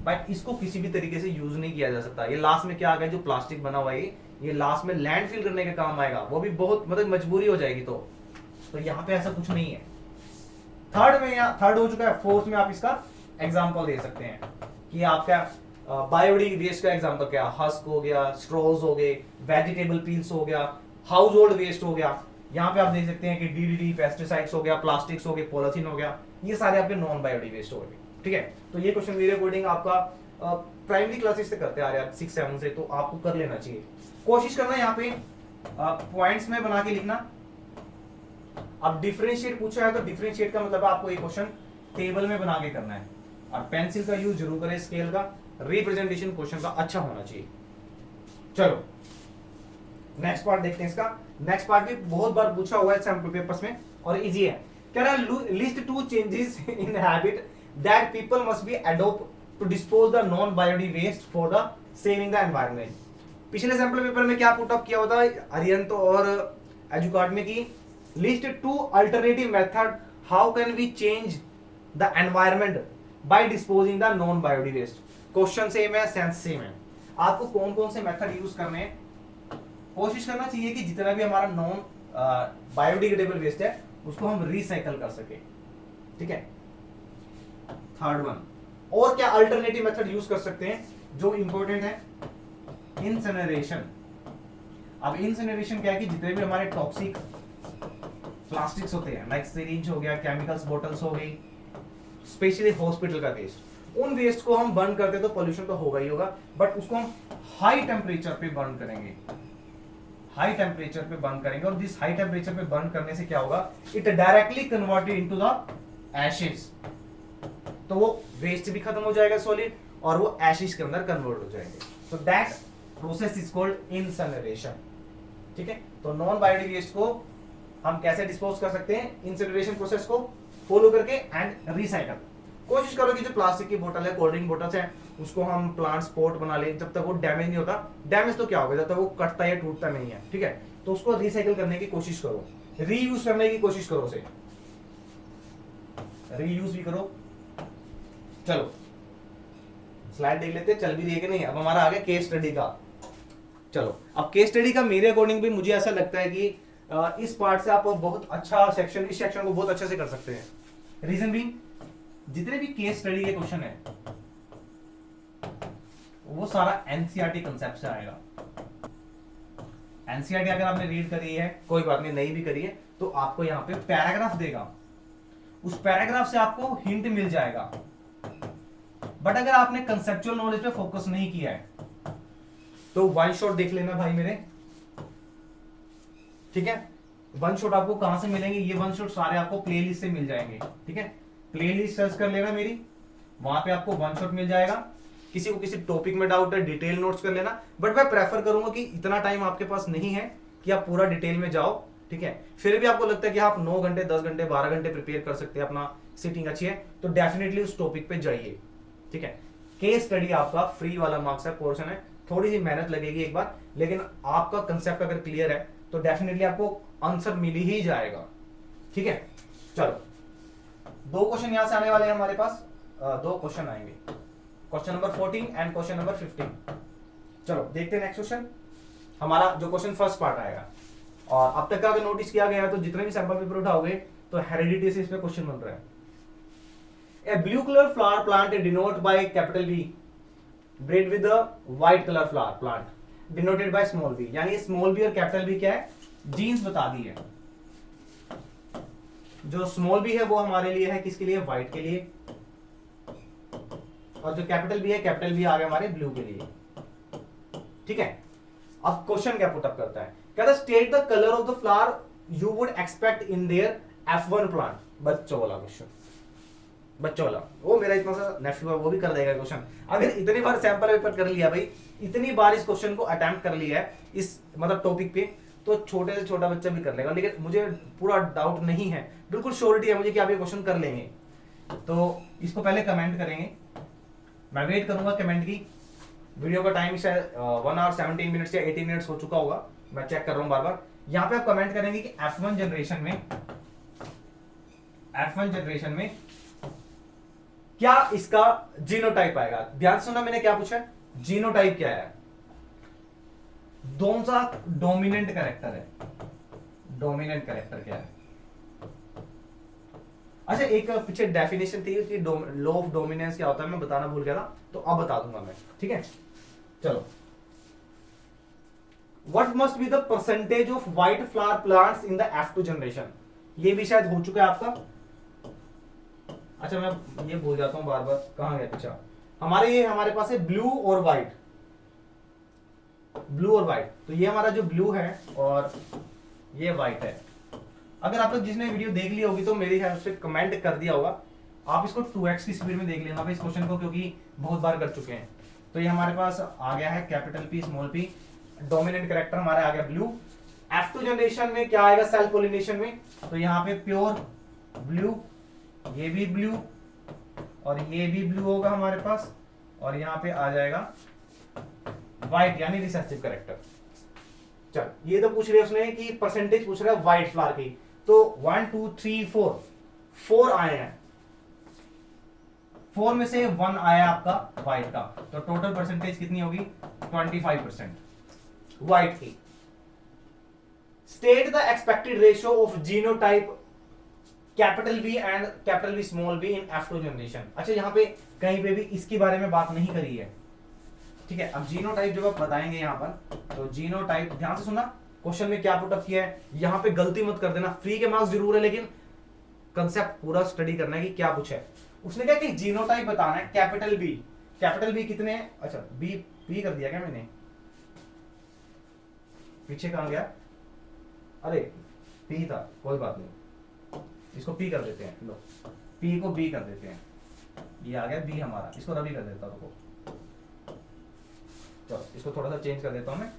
but इसको किसी भी तरीके से यूज नहीं किया जा सकता। ये लास्ट में क्या आ गया, जो प्लास्टिक बना हुआ है ये लास्ट में लैंडफिल करने के काम आएगा, वो भी बहुत मतलब मजबूरी हो जाएगी। तो यहाँ पे ऐसा कुछ नहीं है। थर्ड में, या थर्ड हो चुका है, फोर्थ में आप इसका एग्जांपल दे सकते हैं कि आपका बायोडी वेस्ट का एग्जांपल क्या, हस्क हो गया, स्ट्रॉज हो गए, वेजिटेबल पील्स हो गया, हाउस होल्ड वेस्ट हो गया। यहाँ पे आप देख सकते हैं कि डीडीटी, पेस्टिसाइड्स हो गया, प्लास्टिक्स हो गए, पॉलिथीन हो गया, ये सारे आपके नॉन बायोडी वेस्ट हो गए, ठीक है। तो ये क्वेश्चन मेरे अकॉर्डिंग आपका प्राइमरी क्लासेस से करते आ रहे हैं 6-7 से, तो आपको कर लेना चाहिए। कोशिश करना यहाँ पे पॉइंट्स में बना के लिखना। अब डिफरेंशिएट पूछा है तो डिफरेंशिएट का मतलब आपको ये क्वेश्चन टेबल में बना के करना है, और पेंसिल का यूज जरूर करें, स्केल का, रिप्रेजेंटेशन क्वेश्चन का अच्छा होना चाहिए। चलो नेक्स्ट पार्ट देखते हैं इसका। नेक्स्ट पार्ट भी बहुत बार पूछा हुआ है सैम्पल पेपर्स में और इजी है। कह रहा है list 2 changes in habit that people must be adopt to dispose the non बायोडी waste for the saving the environment. पिछले सैंपल पेपर में क्या पुट अप किया होता है अरियंत और एजुकार्ड में की list 2 alternative method how can we change the environment by disposing the non बायोडी वेस्ट। क्वेश्चन सेम है, सेंस सेम है। आपको कौन कौन से मेथड यूज करने हैं, कोशिश करना चाहिए कि जितना भी हमारा नॉन बायोडिग्रेडेबल वेस्ट है उसको हम रिसाइकल कर सके। ठीक है, थर्ड वन, और क्या अल्टरनेटिव मेथड यूज कर सकते हैं जो इंपॉर्टेंट है, इंसिनरेशन। अब इंसिनरेशन क्या है कि जितने भी हमारे टॉक्सिक प्लास्टिक्स होते हैं, लाइक सिरिंज हो गया, केमिकल्स बोटल्स हो गई, स्पेशली हॉस्पिटल का वेस्ट, उन वेस्ट को हम बर्न करते तो पोल्यूशन तो होगा ही होगा, बट उसको हम हाई टेम्परेचर पे बर्न करेंगे, हाई टेम्परेचर पे बर्न करेंगे। और जिस हाई टेम्परेचर पे बर्न करने से क्या होगा, it directly converted into the ashes, तो वो वेस्ट भी खत्म हो जाएगा सॉलिड और वो एशेस के अंदर कन्वर्ट हो जाएंगे। So that process is called incineration. ठीक है, तो नॉन बायोडिग्रेडेबल वेस्ट को हम कैसे डिस्पोज कर सकते हैं, इंसिनरेशन प्रोसेस को फॉलो करके एंड रिसाइकल। कोशिश करो कि जो प्लास्टिक की बोतल है, कोल्ड ड्रिंक बोतल्स है, उसको हम प्लांट स्पॉट बना लें, जब तक वो डैमेज नहीं होता। डैमेज तो क्या होगा, जब तक वो कटता या टूटता नहीं है। ठीक है, तो उसको रिसाइकल करने की कोशिश करो, रीयूज करने की कोशिश करो, उसे रीयूज भी करो। चलो स्लाइड देख लेते हैं, चल भी रही है कि नहीं। अब हमारा आ गया केस स्टडी का। चलो अब केस स्टडी का मेरे अकॉर्डिंग भी मुझे ऐसा लगता है कि इस पार्ट से आप बहुत अच्छा सेक्शन, इस सेक्शन को बहुत अच्छे से कर सकते हैं। रीजन भी, जितने भी केस स्टडी के क्वेश्चन है वो सारा एनसीईआरटी कांसेप्ट से आएगा। एनसीईआरटी अगर आपने रीड करी है, कोई बात नहीं भी करी है, तो आपको यहाँ पे पैराग्राफ देगा, उस पैराग्राफ से आपको हिंट मिल जाएगा। बट अगर आपने कंसेप्चुअल नॉलेज पे फोकस नहीं किया है तो वन शॉट देख लेना भाई मेरे। ठीक है, वन शॉट आपको कहां से मिलेंगे, ये वन शॉट सारे आपको प्लेलिस्ट से मिल जाएंगे। ठीक है, प्लेलिस्ट सर्च कर लेना मेरी, वहां पे आपको वन शॉट मिल जाएगा। किसी को किसी टॉपिक में डाउट है, डिटेल नोट्स कर लेना। बट मैं प्रेफर करूंगा कि इतना टाइम आपके पास नहीं है कि आप पूरा डिटेल में जाओ। ठीक है, फिर भी आपको लगता है कि आप 9 घंटे 10 घंटे 12 घंटे प्रिपेयर कर सकते हैं, अपना सिटिंग अच्छी है, तो डेफिनेटली उस टॉपिक पे जाइए। ठीक है, केस स्टडी आपका फ्री वाला मार्क्स है, पोर्शन है, थोड़ी सी मेहनत लगेगी एक बार, लेकिन आपका कंसेप्ट अगर क्लियर है तो डेफिनेटली आपको आंसर मिल ही जाएगा। ठीक है, चलो 2 क्वेश्चन यहां से आने वाले हैं हमारे पास, 2 क्वेश्चन आएंगे, question number 14 and question number 15। चलो देखते हैं नेक्स्ट क्वेश्चन। हमारा जो क्वेश्चन फर्स्ट पार्ट आएगा, और अब तक का अगर नोटिस किया गया है तो जितने भी सैंपल पेपर उठाओगे तो हेरिडिटी से इस पे क्वेश्चन बन रहा है। A blue color flower plant denoted by capital B bred with a white color flower plant denoted by small b, यानी स्मॉल बी और कैपिटल बी क्या है, जीन्स बता दी है। जो स्मॉल बी है वो हमारे लिए है, किसके लिए, व्हाइट के लिए, और जो कैपिटल बी है, कैपिटल बी आ गया हमारे ब्लू के लिए। ठीक है, अब क्वेश्चन क्या पुटअप करता है, कहता है state the colour of the flower you would expect in their F1 plant. बच्चों वाला क्वेश्चन, बच्चों वाला, वो मेरा इतना सा नेफ्यू है, वो भी कर देगा क्वेश्चन। अगर इतनी बार सैंपल पेपर कर लिया भाई, इतनी बार इस क्वेश्चन को अटेम्प्ट कर लिया है इस मतलब टॉपिक पे, तो छोटे से छोटा बच्चा भी कर लेगा। लेकिन मुझे पूरा डाउट नहीं है, बिल्कुल श्योरिटी है मुझे कि आप ये क्वेश्चन कर लेंगे। तो इसको पहले कमेंट करेंगे, मैं वेट करूंगा कमेंट की। वीडियो का टाइम शायद 1 आवर 17 मिनट्स या 18 मिनट्स हो चुका होगा, मैं चेक कर रहा हूँ बार बार। यहाँ पे आप कमेंट करेंगे कि F1 जनरेशन में क्या इसका जीनोटाइप आएगा। ध्यान सुनना, मैंने क्या पूछा, जीनोटाइप क्या है, कौन सा डोमिनेंट कैरेक्टर है, डोमिनेंट कैरेक्टर क्या है। अच्छा, एक पीछे डेफिनेशन थी कि लॉ ऑफ डोमिनेंस क्या होता है, मैं बताना भूल गया था, तो अब बता दूंगा मैं। ठीक है, चलो, what must be the percentage of white flower plants in the F2 generation. ये भी शायद हो चुका है आपका। अच्छा, मैं ये भूल जाता हूं बार बार, कहां गया पीछा, हमारे पास है ब्लू और व्हाइट, ब्लू और व्हाइट। तो ये हमारा जो ब्लू है और ये व्हाइट है। अगर आप लोग जिसने वीडियो देख ली होगी तो मेरी हेल्प से कमेंट कर दिया होगा, आप इसको 2x की स्पीड में देख लेना भाई इस क्वेश्चन को, क्योंकि बहुत बार कर चुके हैं। तो ये हमारे पास आ गया है capital P small p, dominant character हमारा आ गया ब्लू। F2 जनरेशन में क्या आएगा सेल्फ पोलिनेशन में, तो यहाँ पे प्योर ब्लू, ये भी ब्लू और ये भी ब्लू होगा हमारे पास, और यहाँ पे आ जाएगा व्हाइट यानी रिसेसिव कैरेक्टर। चल ये तो पूछ रहे उसने कि परसेंटेज पूछ रहा है व्हाइट फ्लावर की, तो 1 2 3 4 आए हैं, 4 में से 1 आया आपका व्हाइट का, तो टोटल परसेंटेज कितनी होगी 25% व्हाइट की। State the expected ratio of genotype capital B and capital B small b in F2 generation. अच्छा यहाँ पे कहीं पे भी इसके बारे में बात नहीं करी है, ठीक है। अब जीनोटाइप जब आप बताएंगे यहाँ पर, तो जीनोटाइप ध्यान से सुनना, क्वेश्चन में क्या पुटअप किया है, यहाँ पे गलती मत कर देना, फ्री के मार्क्स जरूर है लेकिन कंसेप्ट पूरा स्टडी करना है कि क्या पूछा है। उसने कहा कि जीनोटाइप बताना है कैपिटल B कितने हैं, अच्छा बी कर दिया क्या मैंने, पीछे कहां गया, अरे P था, कोई बात नहीं, इसको P कर देते हैं, लो P को B कर देते हैं, ये आ गया B हमारा, इसको रवि कर देता हूं, चलो इसको थोड़ा सा चेंज कर देता हूं मैं,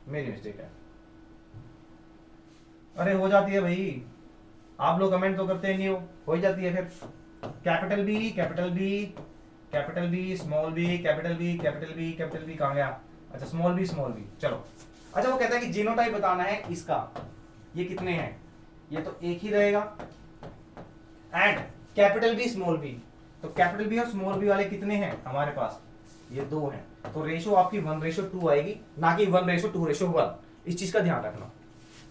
मेरी मिस्टेक है, अरे हो जाती है भाई, आप लोग कमेंट तो करते नहीं हो ही जाती है फिर। Capital B small b capital B कहां गया, अच्छा स्मॉल बी चलो। अच्छा वो कहता है कि जीनोटाइप बताना है इसका, ये कितने हैं, ये तो एक ही रहेगा, and capital B small b, तो कैपिटल B और स्मॉल b वाले कितने हैं हमारे पास, ये 2 हैं, तो रेशो आपकी 1:2 आएगी, ना कि 1:2:1। इस चीज का ध्यान रखना,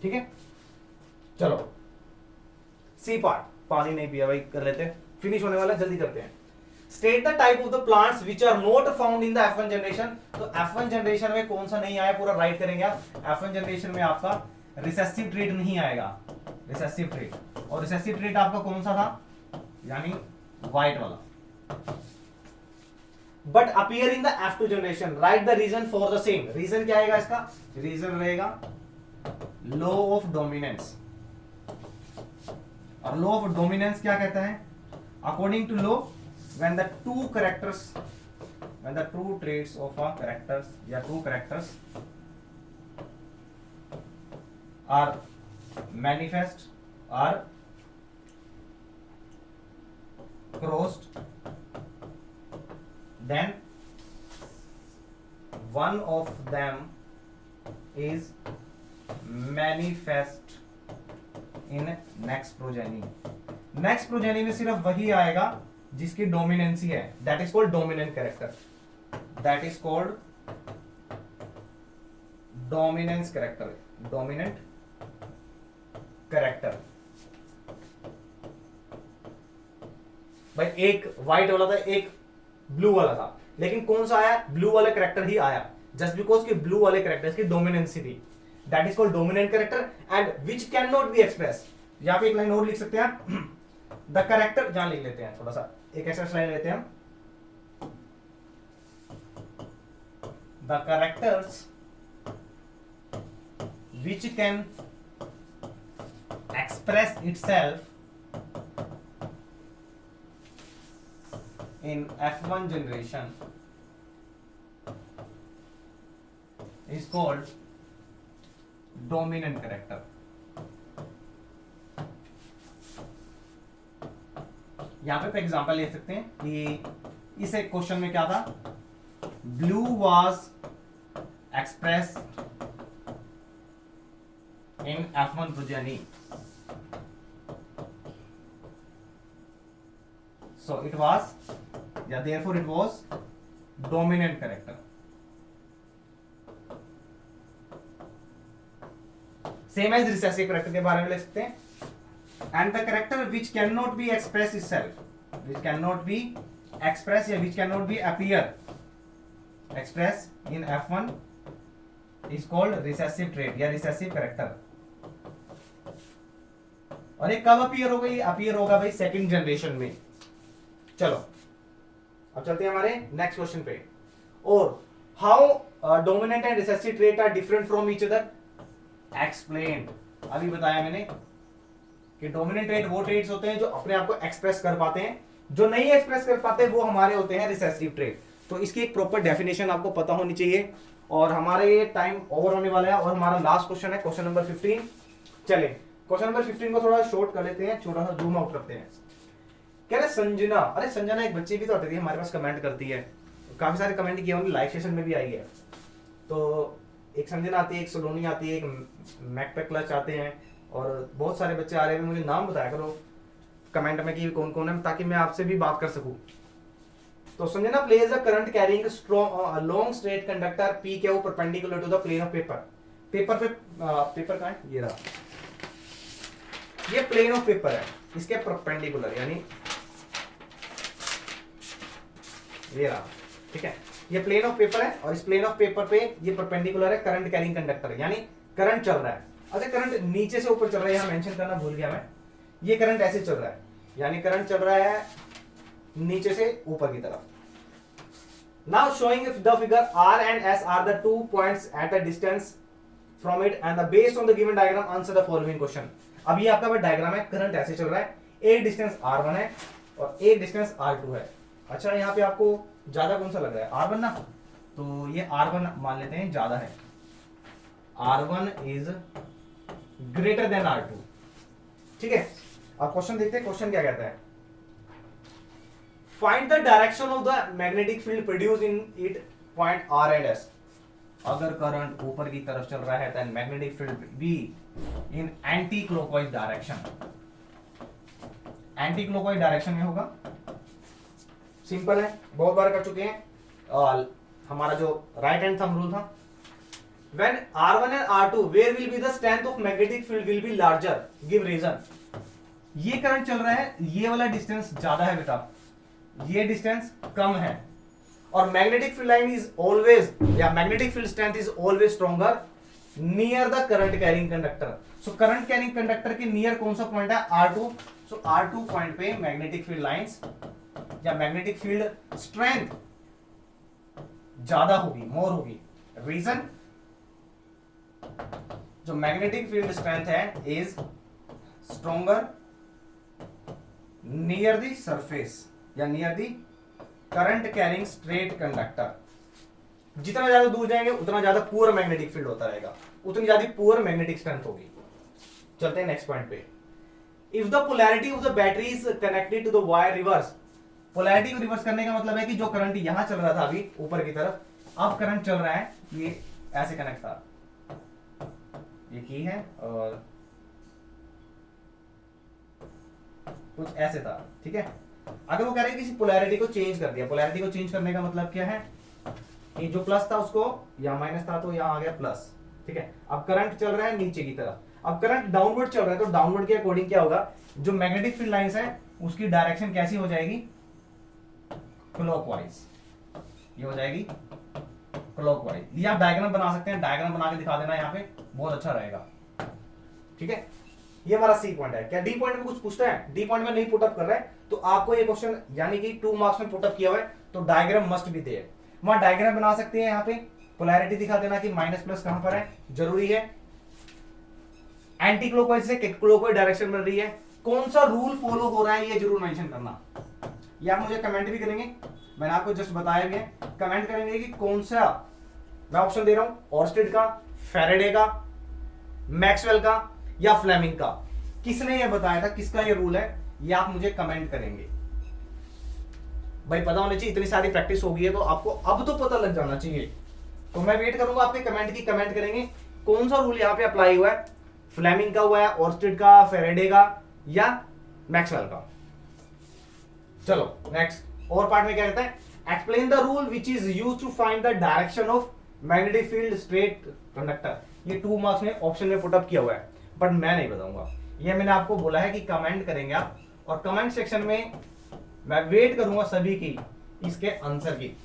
ठीक है। चलो सी पार्ट, पानी नहीं पिया भाई, कर लेते हैं, फिनिश होने वाला है, जल्दी करते हैं। State the type of the plants which are not found in the F1 generation. तो F1 जनरेशन में कौन सा नहीं आया, पूरा राइट करेंगे आप। F1 जनरेशन में आपका रिसेसिव ट्रेट नहीं आएगा, रिसेसिव ट्रेट, और रिसेसिव ट्रेट आपका कौन सा था, यानी व्हाइट वाला। But appear in the F2 generation, right the reason for the same. Reason क्या आएगा इसका, रीजन रहेगा लॉ ऑफ डोमिनेंस, और लॉ ऑफ डोमिनेंस क्या कहता है, according to law when the two traits of a characters या two characters are manifest or crossed, then one of them is manifest in next progeny। Next progeny में सिर्फ वही आएगा जिसकी डोमिनेंसी है, that is called dominant character, that is called dominance character, dominant character. भाई एक white वाला था, एक ब्लू वाला था, लेकिन कौन सा आया, ब्लू वाला कैरेक्टर ही आया, जस्ट बिकॉज कि ब्लू वाले कैरेक्टर की डोमिनेंसी थी, that is called dominant character and which can not be express. यहां पे एक लाइन और लिख सकते हैं आप, द कैरेक्टर, जहां लिख लेते हैं, थोड़ा सा एक एक्स्ट्रा लाइन लेते हैं हम, the characters which can express itself in F1 generation is called dominant character। यहां पे एग्जांपल ले सकते हैं कि इस एक क्वेश्चन में क्या था, blue was express in F1 progeny, so it was, yeah, therefore it was dominant character। Same as recessive character के बारे में ले सकते हैं, and the character which can not be express itself, which can not be express या which can not be appear express in F1 is called recessive trait या recessive character. और ये कब अपीयर होगा, ये अपीयर होगा भाई सेकंड जनरेशन में। चलो अब चलते हैं हमारे नेक्स्ट क्वेश्चन पे, और how dominant and recessive trait are different from each other, explained. अभी बताया मैंने कि डोमिनेंट ट्रेट वो ट्रेट्स होते हैं जो अपने आप को एक्सप्रेस कर पाते हैं, जो नहीं एक्सप्रेस कर पाते वो हमारे होते हैं रिसेसिव ट्रेट। तो इसकी एक प्रॉपर डेफिनेशन आपको पता होनी चाहिए। और हमारे टाइम ओवर होने वाला है और हमारा लास्ट क्वेश्चन है क्वेश्चन नंबर 15। चले क्वेश्चन नंबर 15 को थोड़ा शॉर्ट कर लेते हैं, छोटा सा जूम आउट करते हैं। कह रहे संजना, अरे संजना एक बच्ची भी तो आती थी हमारे पास, कमेंट करती है, काफी सारे कमेंट किए होंगे, लाइव सेशन में भी आई है। तो एक संजना आती है, एक सलोनी आती है, एक मैकपैक क्लच आते हैं, और बहुत सारे बच्चे आ रहे हैं। मुझे नाम बताया करो कमेंट में कि कौन कौन है, ताकि मैं आपसे भी बात कर सकूं। तो Sanjana place the current carrying strong long straight conductor P Q perpendicular to the plane of paper. Paper पे पेपर कहां है, ये रहा, ये प्लेन ऑफ पेपर है, इसके परपेंडिकुलर यानी ये रहा, ठीक है, ये प्लेन ऑफ पेपर है और इस प्लेन ऑफ पेपर पे ये परपेंडिकुलर है करंट कैरिंग कंडक्टर, यानी करंट चल रहा है। अच्छा करंट नीचे से ऊपर चल रहा है, यहां मेंशन करना भूल गया मैं, ये करंट ऐसे चल रहा है, यानी करंट चल रहा है नीचे से ऊपर की तरफ। Now showing if the figure R and S are the 2 points at a distance from it and the based on the given diagram answer the following question। अब ये आपका डायग्राम है, करंट ऐसे चल रहा है, एक डिस्टेंस R1 है और एक डिस्टेंस R2 है। अच्छा यहाँ पे आपको ज्यादा कौन सा लग रहा है, R1 ना, तो ये R1 मान लेते हैं ज्यादा है, R1 is greater than R2, ठीक है। अब क्वेश्चन देखते हैं, क्वेश्चन क्या कहता है, find the direction of the magnetic field produce in it point R and S। अगर करंट ऊपर की तरफ चल रहा है then magnetic field B in anticlockwise direction, anticlockwise direction में होगा। सिंपल है, बहुत बार कर चुके हैं। हमारा जो राइट हैंड थंब रूल था, when R1 and R2 where will be the strength of magnetic field will be larger, give reason। ये करंट चल रहा है, ये वाला डिस्टेंस ज्यादा है बेटा, ये डिस्टेंस कम है, और magnetic field line is always या magnetic field strength is always stronger near the current carrying conductor. So current carrying conductor के नियर कौन सा पॉइंट है, R2। सो R2 पॉइंट पे मैग्नेटिक फील्ड लाइंस या मैग्नेटिक फील्ड स्ट्रेंथ ज्यादा होगी, more होगी। रीजन, जो मैग्नेटिक फील्ड स्ट्रेंथ है is stronger near the surface या near the current carrying straight conductor. जितना ज्यादा दूर जाएंगे उतना ज्यादा पुअर मैग्नेटिक फील्ड होता रहेगा, उतनी ज्यादा पुअर मैग्नेटिक स्ट्रेंथ होगी। चलते हैं नेक्स्ट पॉइंट पे। If the polarity of the battery is connected to the wire reverse. Polarity को रिवर्स करने का मतलब है कि जो करंट यहां चल रहा था अभी ऊपर की तरफ, अब करंट चल रहा है, ये ऐसे कनेक्ट था, ये की है और कुछ ऐसे था, ठीक है। अगर वो कह रहे हैं किसी पोलैरिटी को चेंज कर दिया, पोलैरिटी को चेंज करने का मतलब क्या है कि जो प्लस था उसको यहाँ माइनस था तो यहाँ आ गया प्लस, ठीक है। अब करंट चल रहा है नीचे की तरफ, अब करंट डाउनवर्ड चल रहा है, तो डाउनवर्ड के अकॉर्डिंग क्या होगा, जो मैग्नेटिक फील्ड लाइंस है उसकी डायरेक्शन कैसी हो जाएगी, क्लॉकवाइज, ये हो जाएगी क्लॉकवाइज। ये आप डायग्राम बना सकते हैं, डायग्राम बना के दिखा देना यहाँ पे, बहुत अच्छा रहेगा, ठीक है। ये हमारा सी पॉइंट है। क्या डी पॉइंट में कुछ पूछता है, डी पॉइंट में नहीं पुटअप कर रहा है तो आपको ये क्वेश्चन यानी कि 2 मार्क्स में पुटअप किया हुआ है, तो डायग्राम मस्ट बी देयर। वहां डायग्राम बना सकते हैं, यहाँ पे पोलैरिटी दिखा देना कि माइनस प्लस कहां पर है, जरूरी है। एंटी क्लॉकवाइज से क्लॉकवाइज डायरेक्शन बन रही है, कौन सा रूल फॉलो हो रहा है ये जरूर मेंशन करना। ये आप मुझे कमेंट भी करेंगे, मैंने आपको जस्ट बताया भी है, कमेंट करेंगे कि कौन सा, मैं ऑप्शन दे रहा हूं, ऑर्स्टेड का, फैराडे का, मैक्सवेल का या फ्लेमिंग का, किसने ये बताया था, किसका ये रूल है, ये आप मुझे कमेंट करेंगे। भाई पता होना चाहिए, इतनी सारी प्रैक्टिस हो गई है तो आपको अब तो पता लग जाना चाहिए। तो मैं वेट करूंगा आपके कमेंट की, कमेंट करेंगे कौन सा रूल यहाँ पे अप्लाई हुआ है, फ्लेमिंग का हुआ है, ऑर्स्टेड का, फैराडे का या मैक्सवेल का। चलो नेक्स्ट और पार्ट में क्या कहता है, explain the rule which is used to find the direction of magnetic field straight conductor. ये 2 मार्क्स में ऑप्शन में पुटअप किया हुआ है, बट मैं नहीं बताऊंगा, ये मैंने आपको बोला है कि कमेंट करेंगे आप, और कमेंट सेक्शन में मैं वेट करूंगा सभी की इसके आंसर की।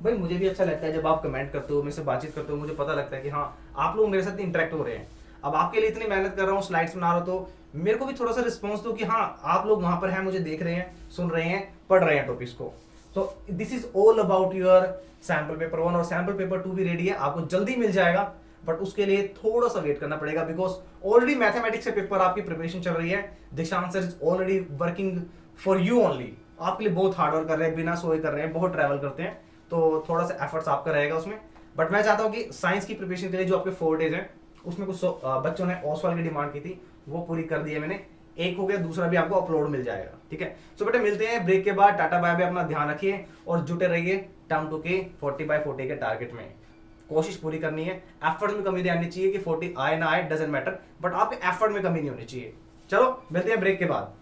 भाई मुझे भी अच्छा लगता है जब आप कमेंट करते हो, मेरे से बातचीत करते हो, मुझे पता लगता है कि हाँ आप लोग मेरे साथ इंटरेक्ट हो रहे हैं। अब आपके लिए इतनी मेहनत कर रहा हूँ, स्लाइड्स बना रहा हूँ, तो मेरे को भी थोड़ा सा रिस्पॉन्स दो कि हाँ आप लोग वहां पर हैं, मुझे देख रहे हैं, सुन रहे हैं, पढ़ रहे हैं टॉपिक्स को। So this is all about your sample paper 1 और सैंपल पेपर 2 भी रेडी है, आपको जल्दी मिल जाएगा, बट उसके लिए थोड़ा सा वेट करना पड़ेगा, बिकॉज ऑलरेडी मैथमेटिक्स से पेपर आपकी प्रिपरेशन चल रही है। दीक्षांत sir is already working for you only, आपके लिए बहुत हार्डवर्क कर रहे हैं, बिना सोए कर रहे हैं, बहुत ट्रैवल करते हैं, तो थोड़ा सा एफर्ट्स आपका रहेगा उसमें। बट मैं चाहता हूँ कि साइंस की प्रिपरेशन के लिए जो आपके 4 डेज हैं उसमें कुछ बच्चों ने ओसवाल की डिमांड की थी, वो पूरी कर दी है मैंने। एक हो गया, दूसरा भी आपको अपलोड मिल जाएगा, ठीक है। सो बेटा मिलते हैं ब्रेक के बाद, टाटा बाय बाय, अपना ध्यान रखिए और जुटे रहिए टर्म 2 के 40/40 के टारगेट में। कोशिश पूरी करनी है, एफर्ट में कमी नहीं आनी चाहिए कि 40 आए ना आए डजेंट मैटर, बट आपके एफर्ट में कमी नहीं होनी चाहिए। चलो मिलते हैं ब्रेक के बाद।